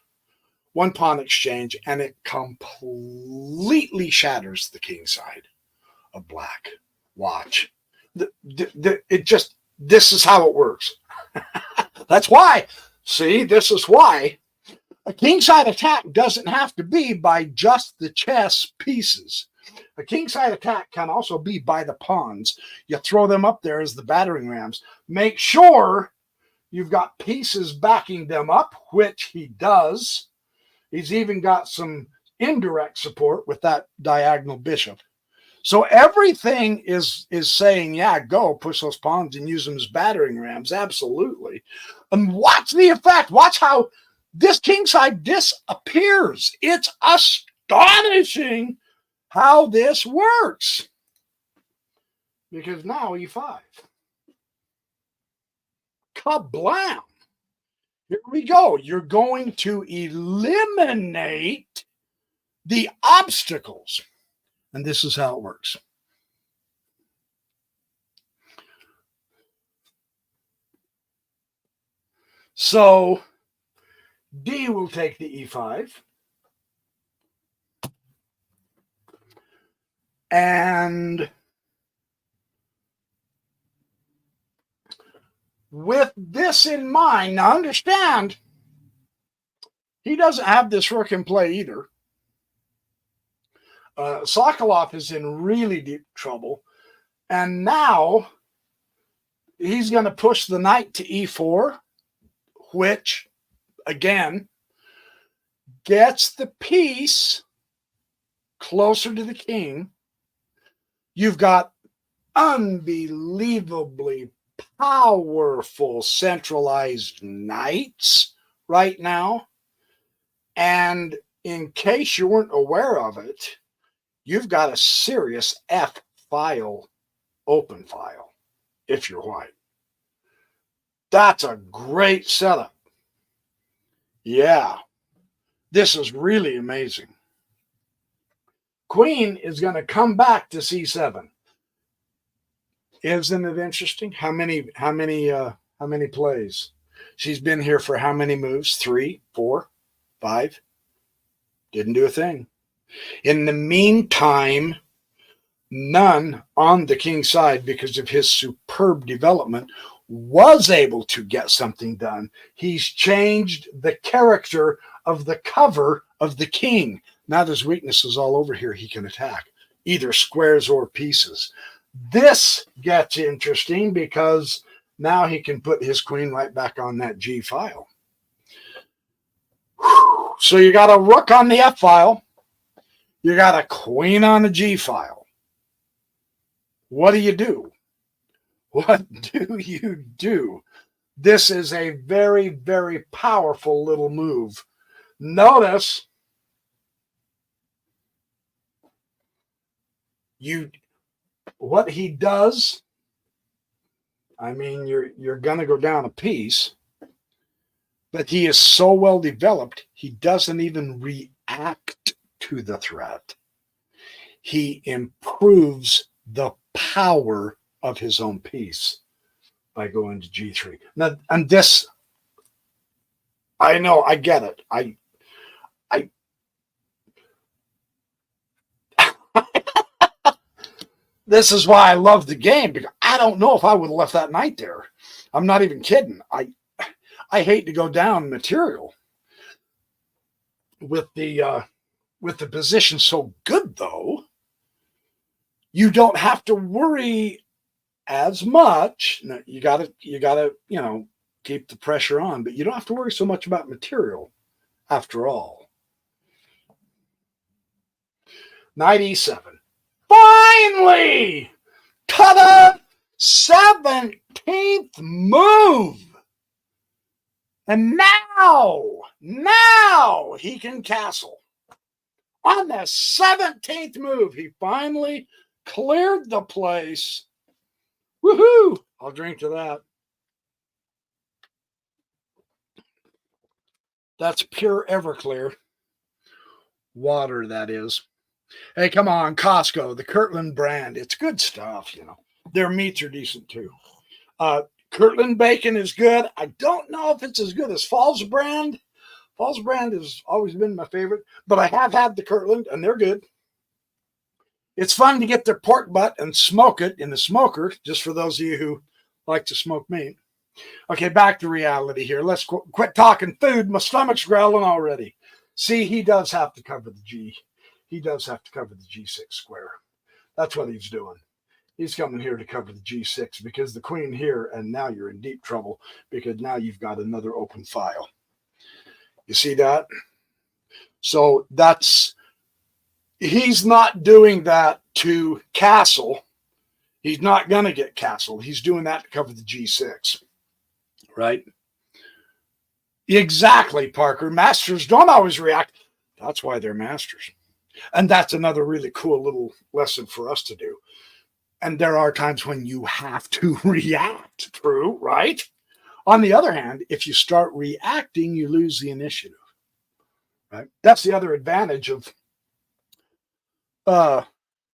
One pawn exchange, and it completely shatters the king side of black. Watch. This is how it works. That's why. See, this is why a kingside attack doesn't have to be by just the chess pieces. A kingside attack can also be by the pawns. You throw them up there as the battering rams. Make sure you've got pieces backing them up, which he does. He's even got some indirect support with that diagonal bishop. So everything is saying, yeah, go push those pawns and use them as battering rams. Absolutely. And watch the effect. Watch how this kingside disappears. It's astonishing how this works. Because now E5. kablam. Here we go. You're going to eliminate the obstacles. And this is how it works. So D will take the E5. And with this in mind, now understand, he doesn't have this rook in play either. Sokolov is in really deep trouble. And now he's going to push the knight to E4, which, again, gets the piece closer to the king. You've got unbelievably powerful centralized knights right now. And in case you weren't aware of it, you've got a serious F file, open file, if you're white. That's a great setup. Yeah, this is really amazing. Queen is going to come back to C7. Isn't it interesting? How many plays? She's been here for how many moves? 3, 4, 5. Didn't do a thing. In the meantime, none on the king's side, because of his superb development, was able to get something done. He's changed the character of the cover of the king. Now there's weaknesses all over here he can attack, either squares or pieces. This gets interesting because now he can put his queen right back on that G file. So you got a rook on the F file. You got a queen on the G file. What do you do? What do you do? This is a very, very powerful little move. Notice what he does. I mean, you're going to go down a piece, but he is so well developed, he doesn't even react to the threat. He improves the power of his own piece by going to G3. Now, and this, I know, I get it. This is why I love the game, because I don't know if I would have left that knight there. I'm not even kidding. I hate to go down material. With the position so good, though, you don't have to worry as much. No, you gotta keep the pressure on, but you don't have to worry so much about material after all. Knight E7. Finally! Ta-da! 17th move! And now he can castle. On the 17th move, he finally cleared the place. Woohoo! I'll drink to that. That's pure Everclear. Water, that is. Hey, come on, Costco, the Kirtland brand. It's good stuff, you know. Their meats are decent, too. Kirtland bacon is good. I don't know if it's as good as Falls brand. Falls brand has always been my favorite, but I have had the Kirtland, and they're good. It's fun to get their pork butt and smoke it in the smoker, just for those of you who like to smoke meat. Okay, back to reality here. Let's quit talking food. My stomach's growling already. See, he does have to cover the G. He does have to cover the G6 square. That's what he's doing. He's coming here to cover the G6 because the queen here, and now you're in deep trouble because now you've got another open file. You see that? So he's not doing that to castle. He's not going to get castled. He's doing that to cover the G6, right? Exactly, Parker. Masters don't always react. That's why they're masters. And that's another really cool little lesson for us to do. And there are times when you have to react, true, right? On the other hand, if you start reacting, you lose the initiative. Right? That's the other advantage of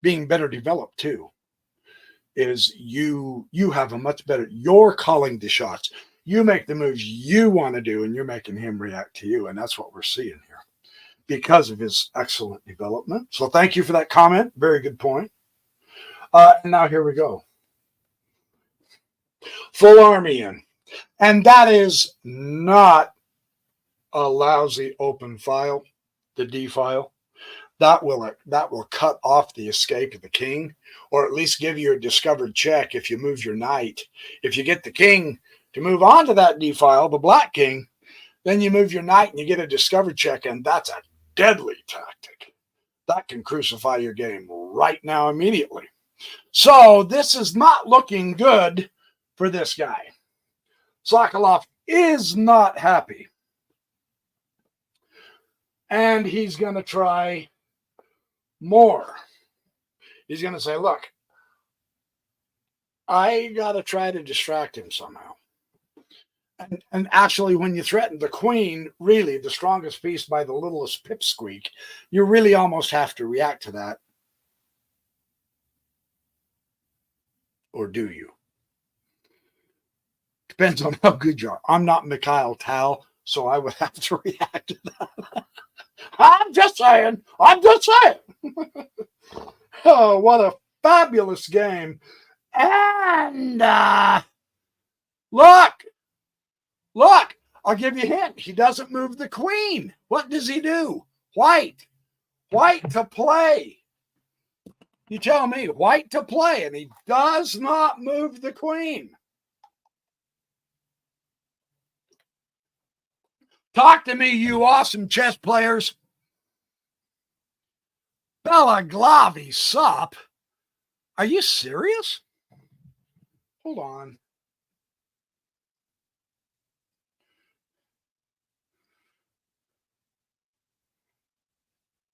being better developed too. Is you have a much better. You're calling the shots. You make the moves you want to do, and you're making him react to you, and that's what we're seeing here because of his excellent development. So thank you for that comment. Very good point. And now here we go. Full army in. And that is not a lousy open file, the D file. That will cut off the escape of the king, or at least give you a discovered check if you move your knight. If you get the king to move on to that D file, the black king, then you move your knight and you get a discovered check, and that's a deadly tactic. That can crucify your game right now immediately. So this is not looking good for this guy. Sokolov is not happy. And he's going to try more. He's going to say, look, I got to try to distract him somehow. And actually, when you threaten the queen, really the strongest piece by the littlest pipsqueak, you really almost have to react to that. Or do you? Depends on how good you are. I'm not Mikhail Tal, so I would have to react to that. I'm just saying. Oh, what a fabulous game. And look, I'll give you a hint. He doesn't move the queen. What does he do? White to play. You tell me, white to play, and he does not move the queen. Talk to me, you awesome chess players. Belaglavi sup? Are you serious? Hold on.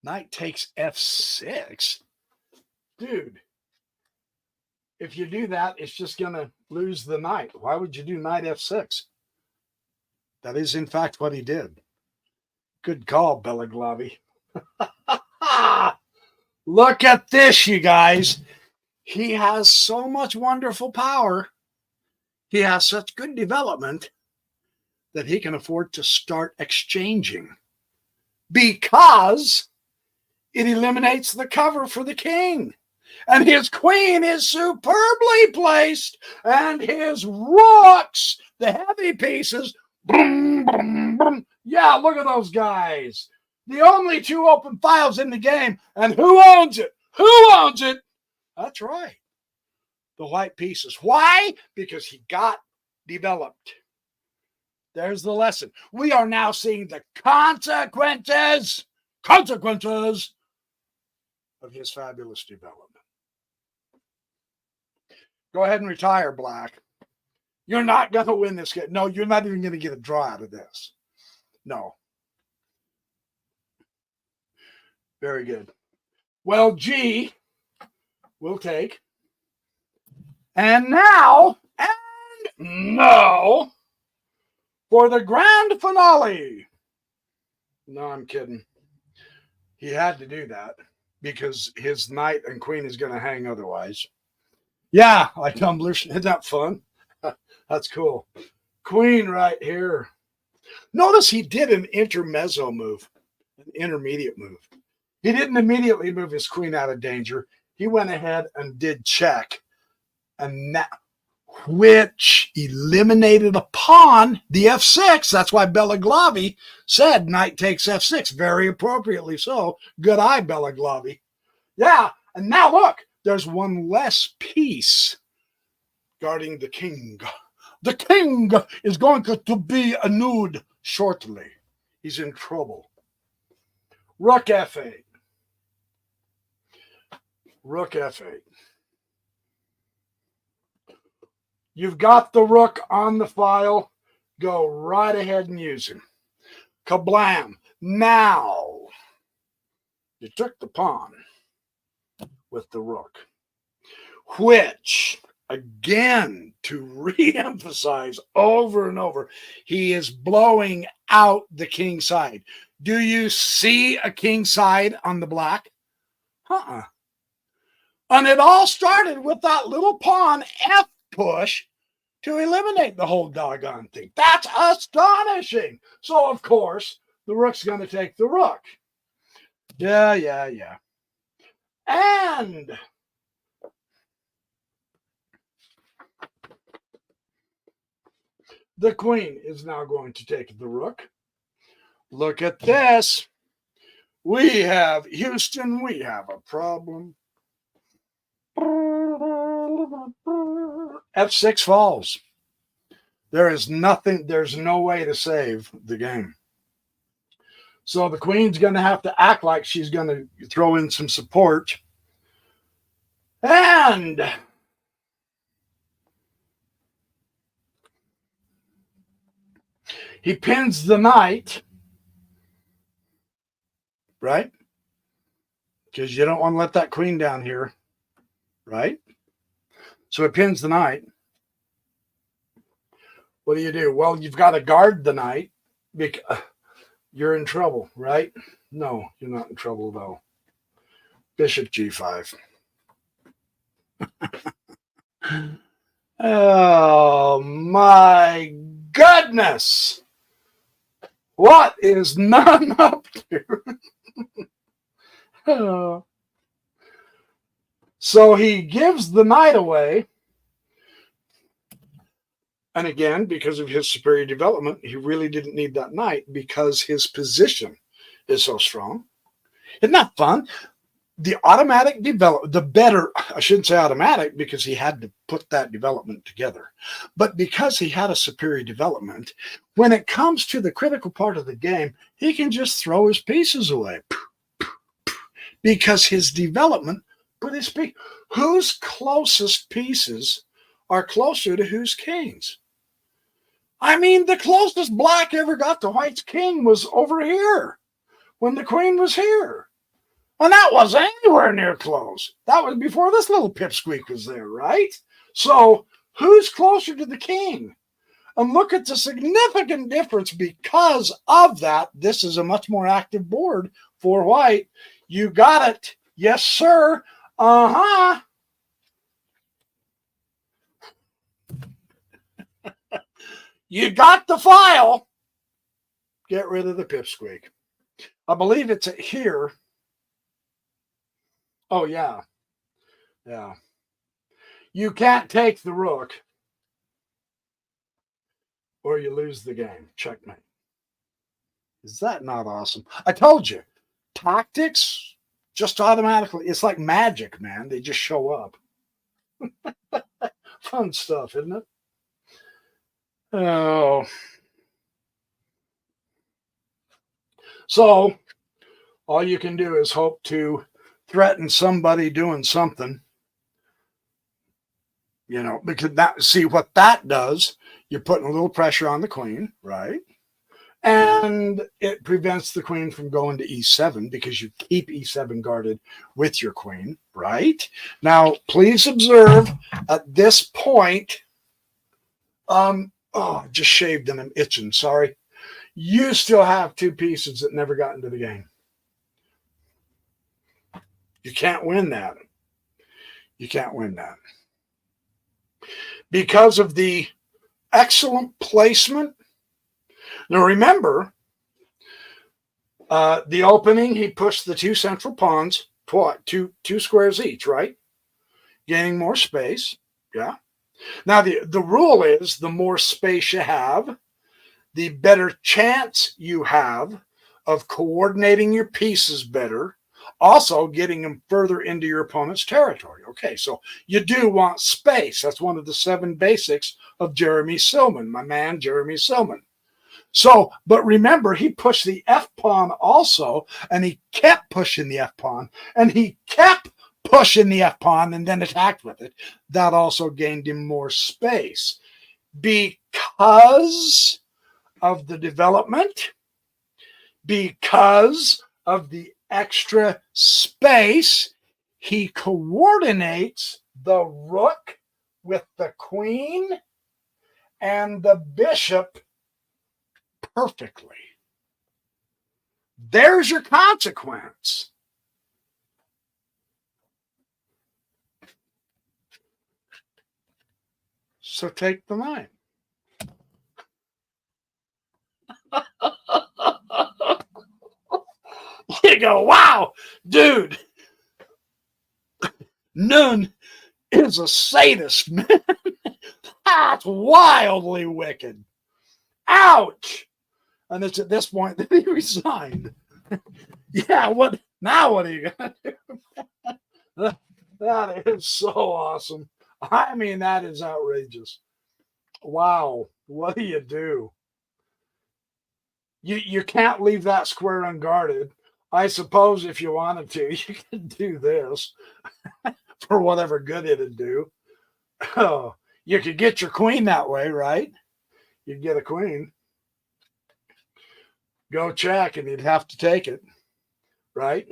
Knight takes f6. Dude, if you do that, it's just going to lose the knight. Why would you do knight f6? That is, in fact, what he did. Good call, Belaglavi. Look at this, you guys. He has so much wonderful power. He has such good development that he can afford to start exchanging because it eliminates the cover for the king. And his queen is superbly placed, and his rooks, the heavy pieces, boom, boom, boom. Yeah, look at those guys. The only two open files in the game, and who owns it? Who owns it? That's right. The white pieces. Why? Because he got developed. There's the lesson. We are now seeing the consequences of his fabulous development. Go ahead and retire, Black. You're not going to win this game. No, you're not even going to get a draw out of this. No. Very good. Well, G will take. And now, for the grand finale. No, I'm kidding. He had to do that because his knight and queen is going to hang otherwise. Yeah, like tumblers. Isn't that fun? That's cool. Queen right here. Notice he did an intermezzo move, an intermediate move. He didn't immediately move his queen out of danger. He went ahead and did check, and that, which eliminated a pawn, the f6. That's why Belaglavi said knight takes f6, very appropriately so. Good eye, Belaglavi. Yeah, and now look, there's one less piece guarding the king. The king is going to be a nude shortly. He's in trouble. Rook f8. Rook f8. You've got the rook on the file. Go right ahead and use him. Kablam. Now, you took the pawn with the rook, which again, to re-emphasize over and over, he is blowing out the king side. Do you see a king side on the black? Uh-uh. And it all started with that little pawn F push to eliminate the whole doggone thing. That's astonishing. So, of course, the rook's going to take the rook. Yeah. And the queen is now going to take the rook. Look at this. We have, Houston, we have a problem. F6 falls. There is nothing, there's no way to save the game. So the queen's going to have to act like she's going to throw in some support. And he pins the knight, right? Because you don't want to let that queen down here, right? So it pins the knight. What do? Well, you've got to guard the knight because you're in trouble, right? No, you're not in trouble, though. Bishop G5. Oh, my goodness. What is none up to? Oh. So he gives the knight away. And again, because of his superior development, he really didn't need that knight because his position is so strong. Isn't that fun? The automatic development, the better, I shouldn't say automatic because he had to put that development together. But because he had a superior development, when it comes to the critical part of the game, he can just throw his pieces away. Because his development put his piece. Whose closest pieces are closer to whose kings? I mean, the closest black ever got to white's king was over here when the queen was here. And that wasn't anywhere near close. That was before this little pipsqueak was there, right? So who's closer to the king? And look at the significant difference because of that. This is a much more active board for white. You got it. Yes, sir. Uh-huh. You got the file. Get rid of the pipsqueak. I believe it's here. Oh, yeah. Yeah. You can't take the rook or you lose the game. Checkmate. Is that not awesome? I told you. Tactics just automatically. It's like magic, man. They just show up. Fun stuff, isn't it? Oh. So all you can do is hope to threaten somebody doing something, you know, because that, see what that does, you're putting a little pressure on the queen, right? And it prevents the queen from going to e7 because you keep e7 guarded with your queen, right? Now, please observe at this point, oh, just shaved and I'm itching, sorry. You still have two pieces that never got into the game. You can't win that. You can't win that. Because of the excellent placement. Now remember, the opening, he pushed the two central pawns, two squares each, right? Gaining more space. Yeah. Now the rule is the more space you have, the better chance you have of coordinating your pieces better, also getting them further into your opponent's territory. Okay, so you do want space. That's one of the 7 basics of Jeremy Silman, my man Jeremy Silman. So, but remember, he pushed the F pawn also, and he kept pushing the F pawn, and he kept pushing the F pawn and then attacked with it. That also gained him more space because of the development, because of the extra space. He coordinates the rook with the queen and the bishop perfectly. There's your consequence. So take the 9. You go, wow, dude. Nun is a sadist, man. That's wildly wicked. Ouch. And it's at this point that he resigned. Yeah, what are you gonna do? That is so awesome. I mean, that is outrageous. Wow, what do? You can't leave that square unguarded. I suppose if you wanted to, you could do this for whatever good it'd do. Oh, you could get your queen that way, right? You'd get a queen. Go check, and you'd have to take it, right?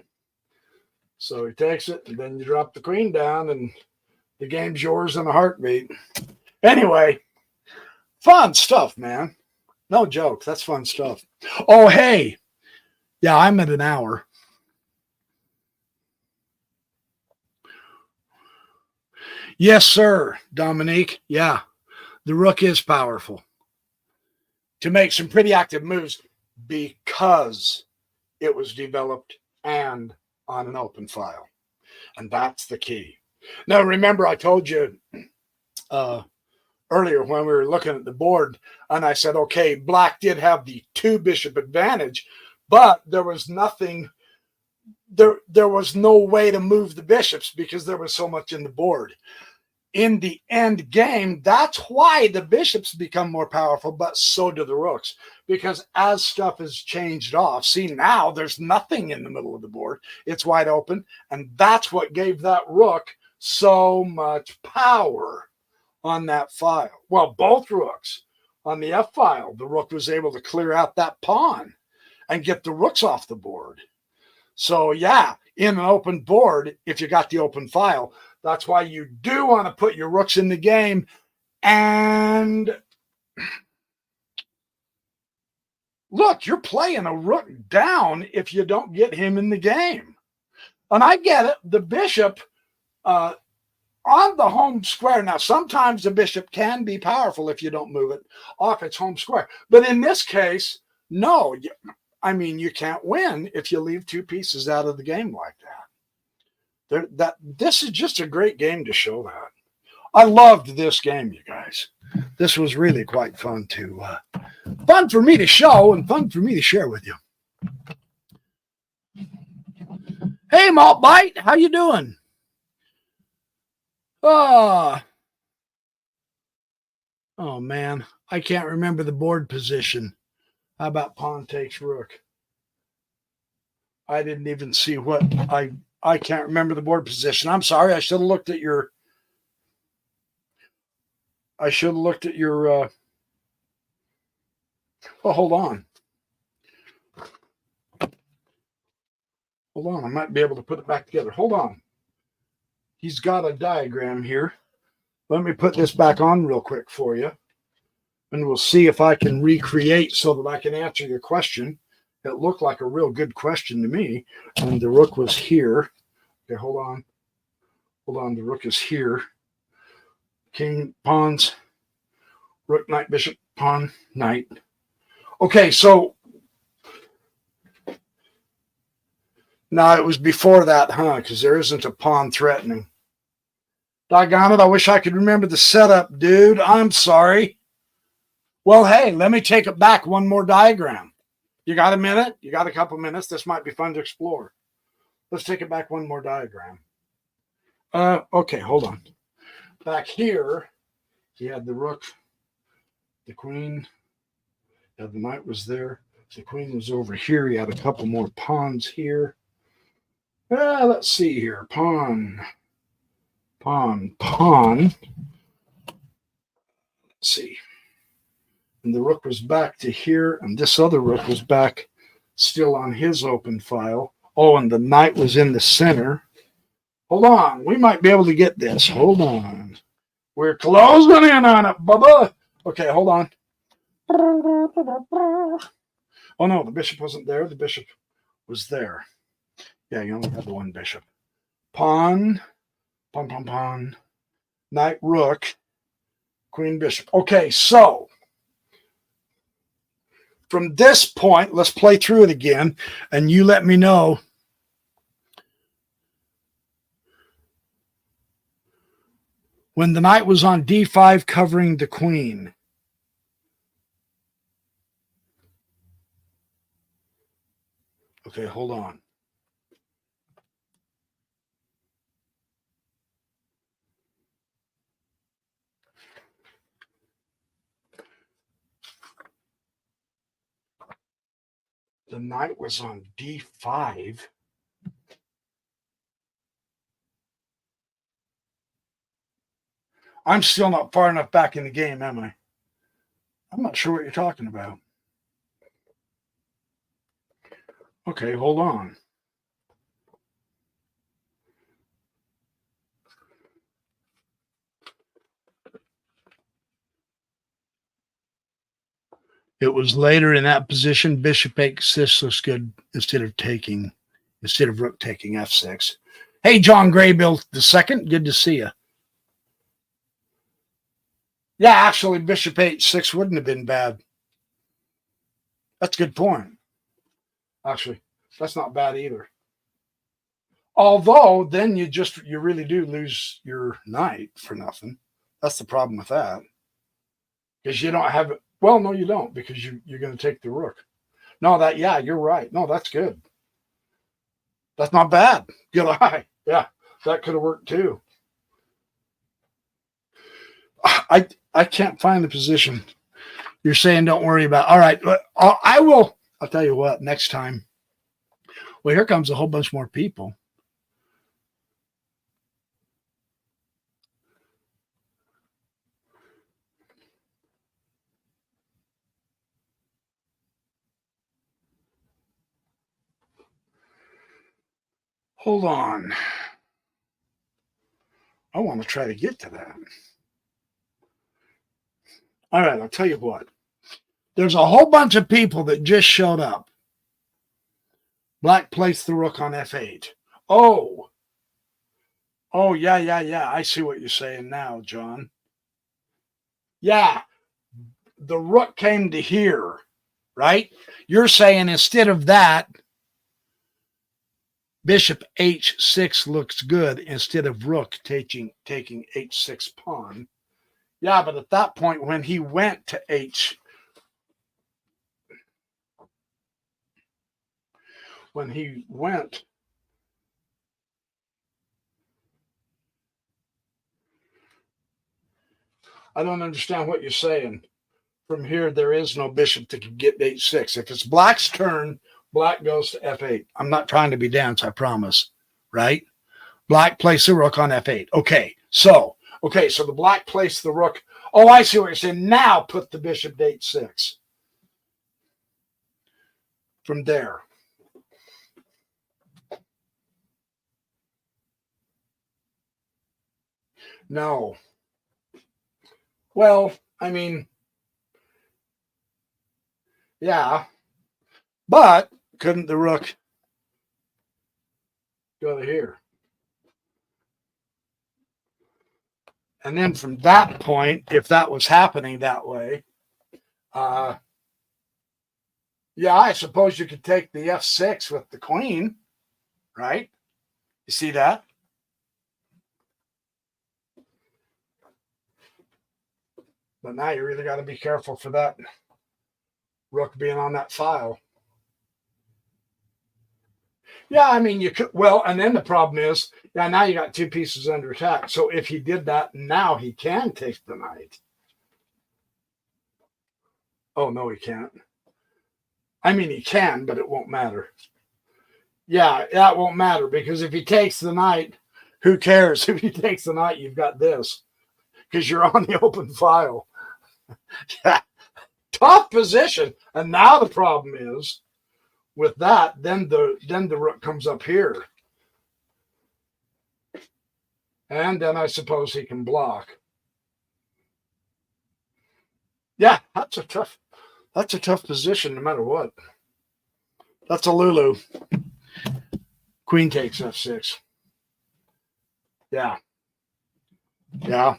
So he takes it, and then you drop the queen down, and the game's yours in a heartbeat. Anyway, fun stuff, man. No joke. That's fun stuff. Oh, hey. Yeah, I'm at an hour. Yes, sir, Dominique. Yeah, the rook is powerful to make some pretty active moves because it was developed and on an open file. And that's the key. Now, remember, I told you earlier when we were looking at the board, and I said, okay, black did have the 2 bishop advantage, but there was nothing, there was no way to move the bishops because there was so much in the board. In the end game, that's why the bishops become more powerful, but so do the rooks. Because as stuff is changed off, see, now there's nothing in the middle of the board. It's wide open, and that's what gave that rook so much power on that file. Well, both rooks. On the F file, the rook was able to clear out that pawn and get the rooks off the board. So, yeah, in an open board, if you got the open file, that's why you do want to put your rooks in the game. And look, you're playing a rook down if you don't get him in the game. And I get it. The bishop on the home square. Now, sometimes the bishop can be powerful if you don't move it off its home square. But in this case, no. I mean, you can't win if you leave 2 pieces out of the game like that. This is just a great game to show that. I loved this game, you guys. This was really quite fun fun for me to show and fun for me to share with you. Hey, Malt Bite, how you doing? Oh man, I can't remember the board position. How about pawn takes rook? I didn't even see what I can't remember the board position. I'm sorry. I should have looked at your oh, hold on. I might be able to put it back together. Hold on. He's got a diagram here. Let me put this back on real quick for you. And we'll see if I can recreate so that I can answer your question. It looked like a real good question to me. And the rook was here. Okay, hold on. The rook is here. King, pawns, rook, knight, bishop, pawn, knight. Okay, so now it was before that, huh? Because there isn't a pawn threatening. Doggone it, I wish I could remember the setup, dude. I'm sorry. Well, hey, let me take it back one more diagram. You got a minute? You got a couple minutes? This might be fun to explore. Let's take it back one more diagram. Okay, hold on. Back here, he had the rook, the queen, the knight was there. The queen was over here. He had a couple more pawns here. Let's see here. Pawn. Let's see. And the rook was back to here, and this other rook was back still on his open file. Oh, and the knight was in the center. Hold on. We might be able to get this. Hold on. We're closing in on it, Bubba. Okay, hold on. Oh no, the bishop wasn't there. The bishop was there. Yeah, you only had the one bishop. Pawn, pawn, pawn, pawn. Knight, rook, queen, bishop. Okay, so from this point, let's play through it again, and you let me know when the knight was on d5 covering the queen. Okay, hold on. The knight was on d5. I'm still not far enough back in the game, am I? I'm not sure what you're talking about. Okay, hold on. It was later in that position. Bishop h6 looks good instead of rook taking f6. Hey, John Graybill II, good to see you. Yeah, actually, bishop h6 wouldn't have been bad. That's a good point. Actually, that's not bad either. Although, then you really do lose your knight for nothing. That's the problem with that. Because you don't have it. Well, no, you don't, because you're going to take the rook. No, yeah, you're right. No, that's good. That's not bad. Good eye. Yeah, that could have worked too. I can't find the position. You're saying don't worry about it. All right, I will. I'll tell you what, next time. Well, here comes a whole bunch more people. Hold on. I want to try to get to that. All right, I'll tell you what. There's a whole bunch of people that just showed up. Black placed the rook on f8. Oh, yeah. I see what you're saying now, John. Yeah, the rook came to here, right? You're saying instead of that, bishop h6 looks good instead of rook taking h6 pawn. Yeah, but at that point, when he went to I don't understand what you're saying. From here, there is no bishop that can get h6. If it's black's turn, black goes to f8. I'm not trying to be dense, I promise. Right? Black placed the rook on f8. Okay, so the black placed the rook. Oh, I see what you're saying. Now put the bishop to h6. From there. No. Well, I mean, yeah. But couldn't the rook go to here? And then from that point, if that was happening that way, yeah, I suppose you could take the f6 with the queen, right? You see that? But now you really got to be careful for that rook being on that file. Yeah, I mean, you could, well, and then the problem is, yeah, now you got two pieces under attack. So if he did that, now he can take the knight. Oh, no, he can't. I mean, he can, but it won't matter. Yeah, that won't matter, because if he takes the knight, who cares? If he takes the knight, you've got this, because you're on the open file. Yeah, tough position. And now the problem is, with that, then the rook comes up here. And then I suppose he can block. Yeah, that's a tough position no matter what. That's a Lulu. Queen takes F6. Yeah. Yeah.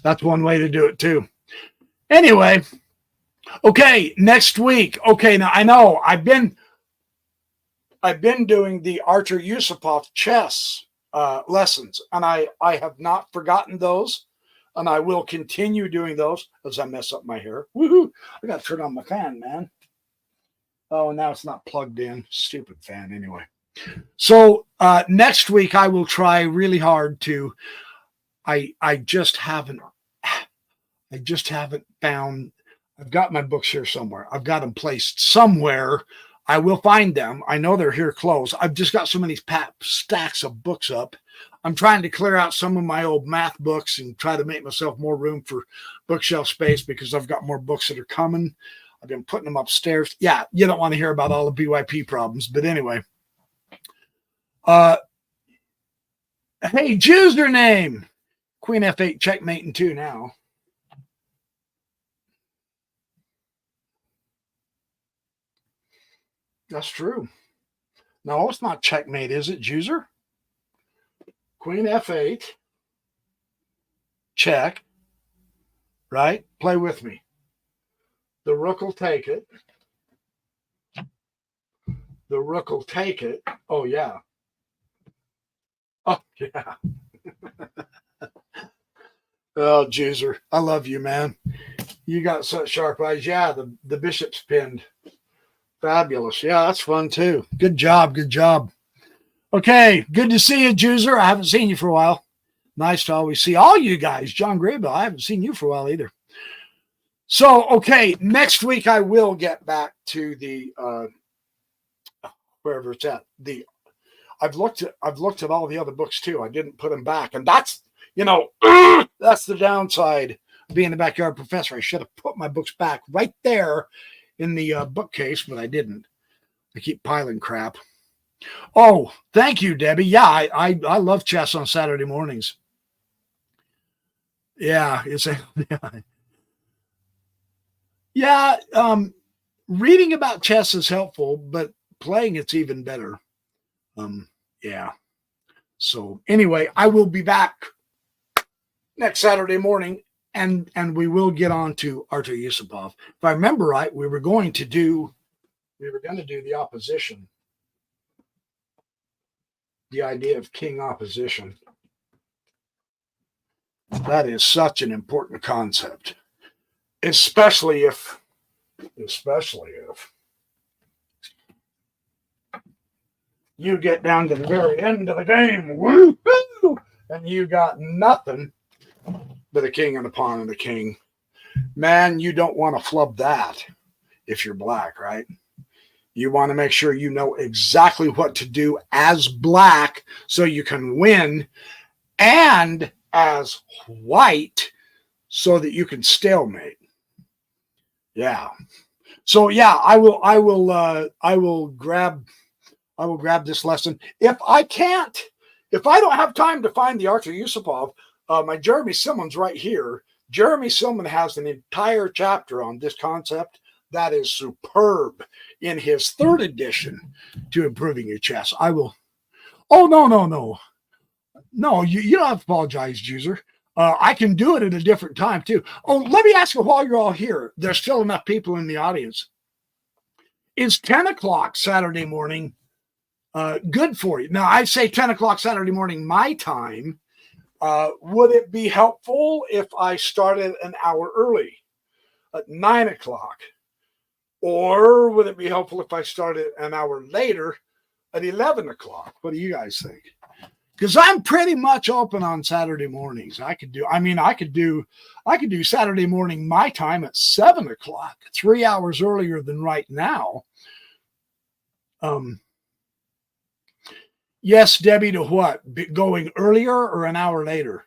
That's one way to do it too. Anyway, okay, next week. Okay, now I know I've been doing the Archer Yusupov chess lessons, and I have not forgotten those, and I will continue doing those as I mess up my hair. Woohoo! I got to turn on my fan, man. Oh, now it's not plugged in. Stupid fan, anyway. So next week I will try really hard to. I just haven't found. I've got my books here somewhere. I've got them placed somewhere. I will find them. I know they're here close. I've just got so many stacks of books up. I'm trying to clear out some of my old math books and try to make myself more room for bookshelf space because I've got more books that are coming. I've been putting them upstairs. Yeah, you don't want to hear about all the BYP problems, but anyway. Hey, username. Queen F8 checkmate in 2 now. That's true. No, it's not checkmate, is it, user? Queen F8. Check. Right? Play with me. The rook will take it. The rook will take it. Oh, yeah. Oh, yeah. Oh, Juicer, I love you, man. You got such sharp eyes. Yeah, the bishop's pinned. Fabulous. Yeah, that's fun too. Good job. Good job. Okay, good to see you, Juicer. I haven't seen you for a while. Nice to always see all you guys. John Graybill, I haven't seen you for a while either. So, okay, next week I will get back to the wherever it's at. I've looked at all the other books too. I didn't put them back, and that's that's the downside of being a backyard professor. I should have put my books back right there in the bookcase, but I didn't. I keep piling crap. Oh, thank you, Debbie. Yeah, I love chess on Saturday mornings. Yeah, it's yeah. Reading about chess is helpful, but playing it's even better. Yeah. So anyway, I will be back next Saturday morning, and we will get on to Artur Yusupov. If I remember right, we were going to do the opposition, the idea of king opposition. That is such an important concept, especially if you get down to the very end of the game, woo-hoo, and you got nothing but a king and a pawn and a king. Man, you don't want to flub that if you're black, right? You want to make sure you know exactly what to do as black so you can win, and as white so that you can stalemate. Yeah. So yeah, I will grab this lesson. If I don't have time to find the Artur Yusupov, my Jeremy Silman's right here. Jeremy Silman has an entire chapter on this concept that is superb in his 3rd edition to Improving Your Chess. I will. Oh, no, you don't have to apologize, user. I can do it at a different time too. Oh, let me ask you while you're all here. There's still enough people in the audience. Is 10 o'clock Saturday morning good for you? Now, I say 10 o'clock Saturday morning, my time. Would it be helpful if I started an hour early at 9 o'clock? Or would it be helpful if I started an hour later at 11 o'clock? What do you guys think? Because I'm pretty much open on Saturday mornings. I could do Saturday morning my time at 7 o'clock, 3 hours earlier than right now. Yes, Debbie, to what? Going earlier or an hour later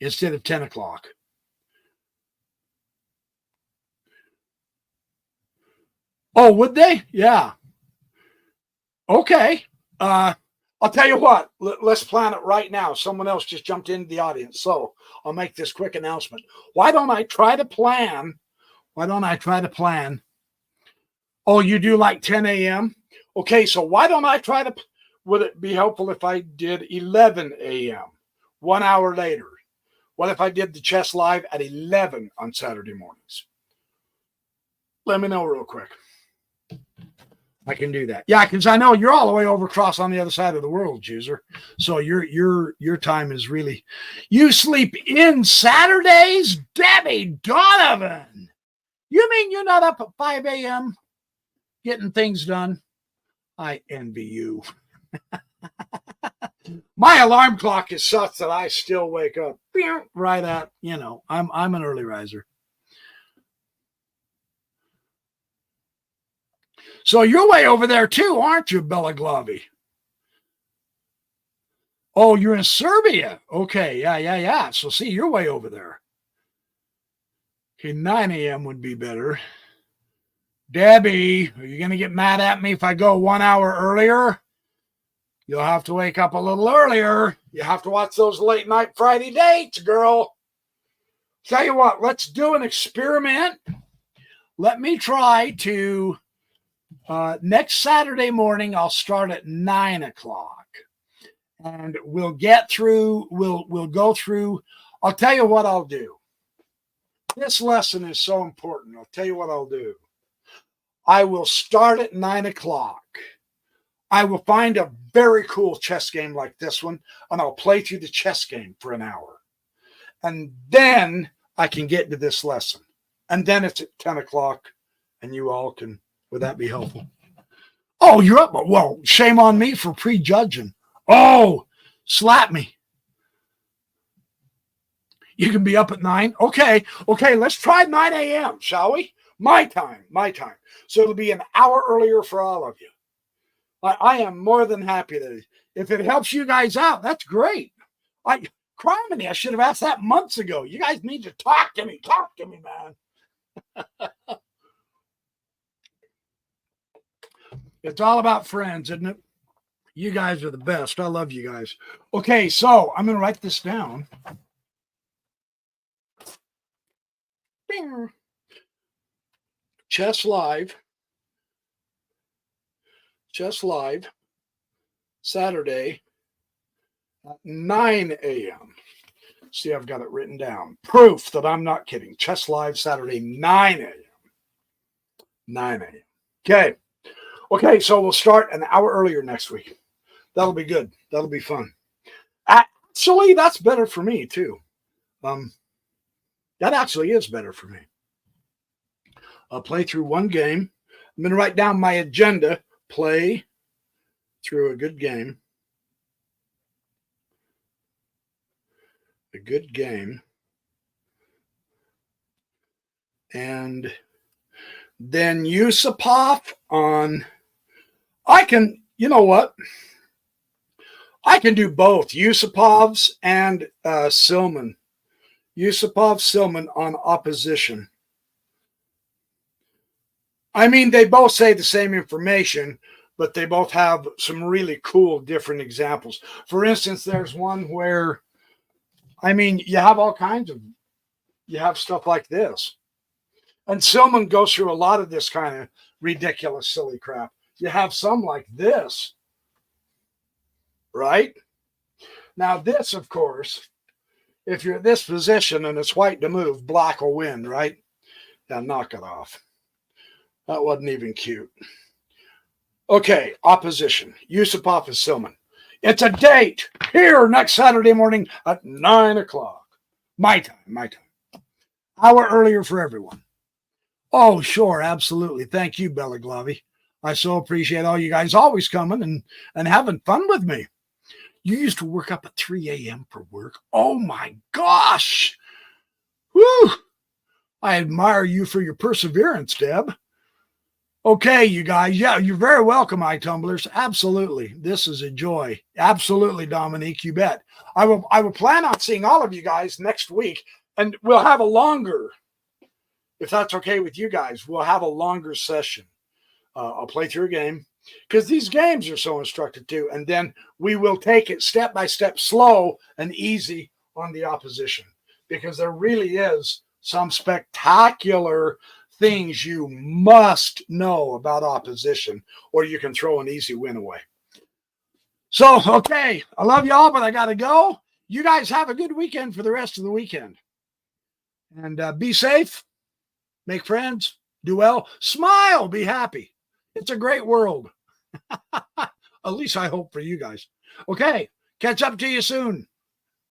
instead of 10 o'clock? Oh, would they? Yeah. Okay. I'll tell you what, let's plan it right now. Someone else just jumped into the audience. So I'll make this quick announcement. Why don't I try to plan? Oh, you do like 10 a.m.? Okay, so why don't I try to, would it be helpful if I did 11 a.m., 1 hour later? What if I did the chess live at 11 on Saturday mornings? Let me know real quick. I can do that. Yeah, because I know you're all the way over across on the other side of the world, Juicer. So your time is really, you sleep in Saturdays? Debbie Donovan. You mean you're not up at 5 a.m. getting things done? I envy you. My alarm clock is such that I still wake up right at, I'm an early riser. So you're way over there too, aren't you, Bella Glavy? Oh, you're in Serbia. Okay, yeah. So see, you're way over there. Okay, 9 a.m. would be better. Debbie, are you going to get mad at me if I go 1 hour earlier? You'll have to wake up a little earlier. You have to watch those late night Friday dates, girl. Tell you what, let's do an experiment. Let me try to, next Saturday morning, I'll start at 9 o'clock. And we'll get through, we'll go through. I'll tell you what I'll do. This lesson is so important. I'll tell you what I'll do. I will start at 9 o'clock. I will find a very cool chess game like this one, and I'll play through the chess game for an hour. And then I can get into this lesson. And then it's at 10 o'clock, and you all can, would that be helpful? Oh, you're up. Well, shame on me for prejudging. Oh, slap me. You can be up at 9. Okay, let's try 9 a.m., shall we? My time. So it'll be an hour earlier for all of you. I am more than happy to. If it helps you guys out, that's great. Criminy, I should have asked that months ago. You guys need to talk to me. Talk to me, man. It's all about friends, isn't it? You guys are the best. I love you guys. Okay, so I'm going to write this down. Chess Live, Saturday at 9 a.m. See, I've got it written down. Proof that I'm not kidding. Chess Live, Saturday, 9 a.m. 9 a.m. Okay, so we'll start an hour earlier next week. That'll be good. That'll be fun. Actually, that's better for me, too. That actually is better for me. I'll play through one game. I'm going to write down my agenda. Play through a good game. A good game. And then Yusupov on... I can, you know what? I can do both. Yusupov's and Silman. Yusupov, Silman on opposition. I mean, they both say the same information, but they both have some really cool different examples. For instance, there's one where, I mean, you have all kinds of, you have stuff like this. And Silman goes through a lot of this kind of ridiculous, silly crap. You have some like this, right? Now this, of course, if you're at this position and it's white to move, black will win, right? Now knock it off. That wasn't even cute. Okay, opposition. Yusupov and Silman. It's a date here next Saturday morning at 9 o'clock. My time. Hour earlier for everyone. Oh, sure, absolutely. Thank you, Bella Glavy. I so appreciate all you guys always coming and having fun with me. You used to work up at 3 a.m. for work. Oh, my gosh. Whew. I admire you for your perseverance, Deb. Okay, you guys. Yeah, you're very welcome, iTumblers. Absolutely. This is a joy. Absolutely, Dominique, you bet. I will plan on seeing all of you guys next week, and we'll have a longer, if that's okay with you guys, we'll have a longer session. I'll play through a game. because these games are so instructive too. And then we will take it step by step, slow and easy on the opposition, because there really is some spectacular things you must know about opposition, or you can throw an easy win away. So, okay, I love y'all, but I got to go. You guys have a good weekend for the rest of the weekend. And be safe, make friends, do well, smile, be happy. It's a great world. At least I hope for you guys. Okay, catch up to you soon.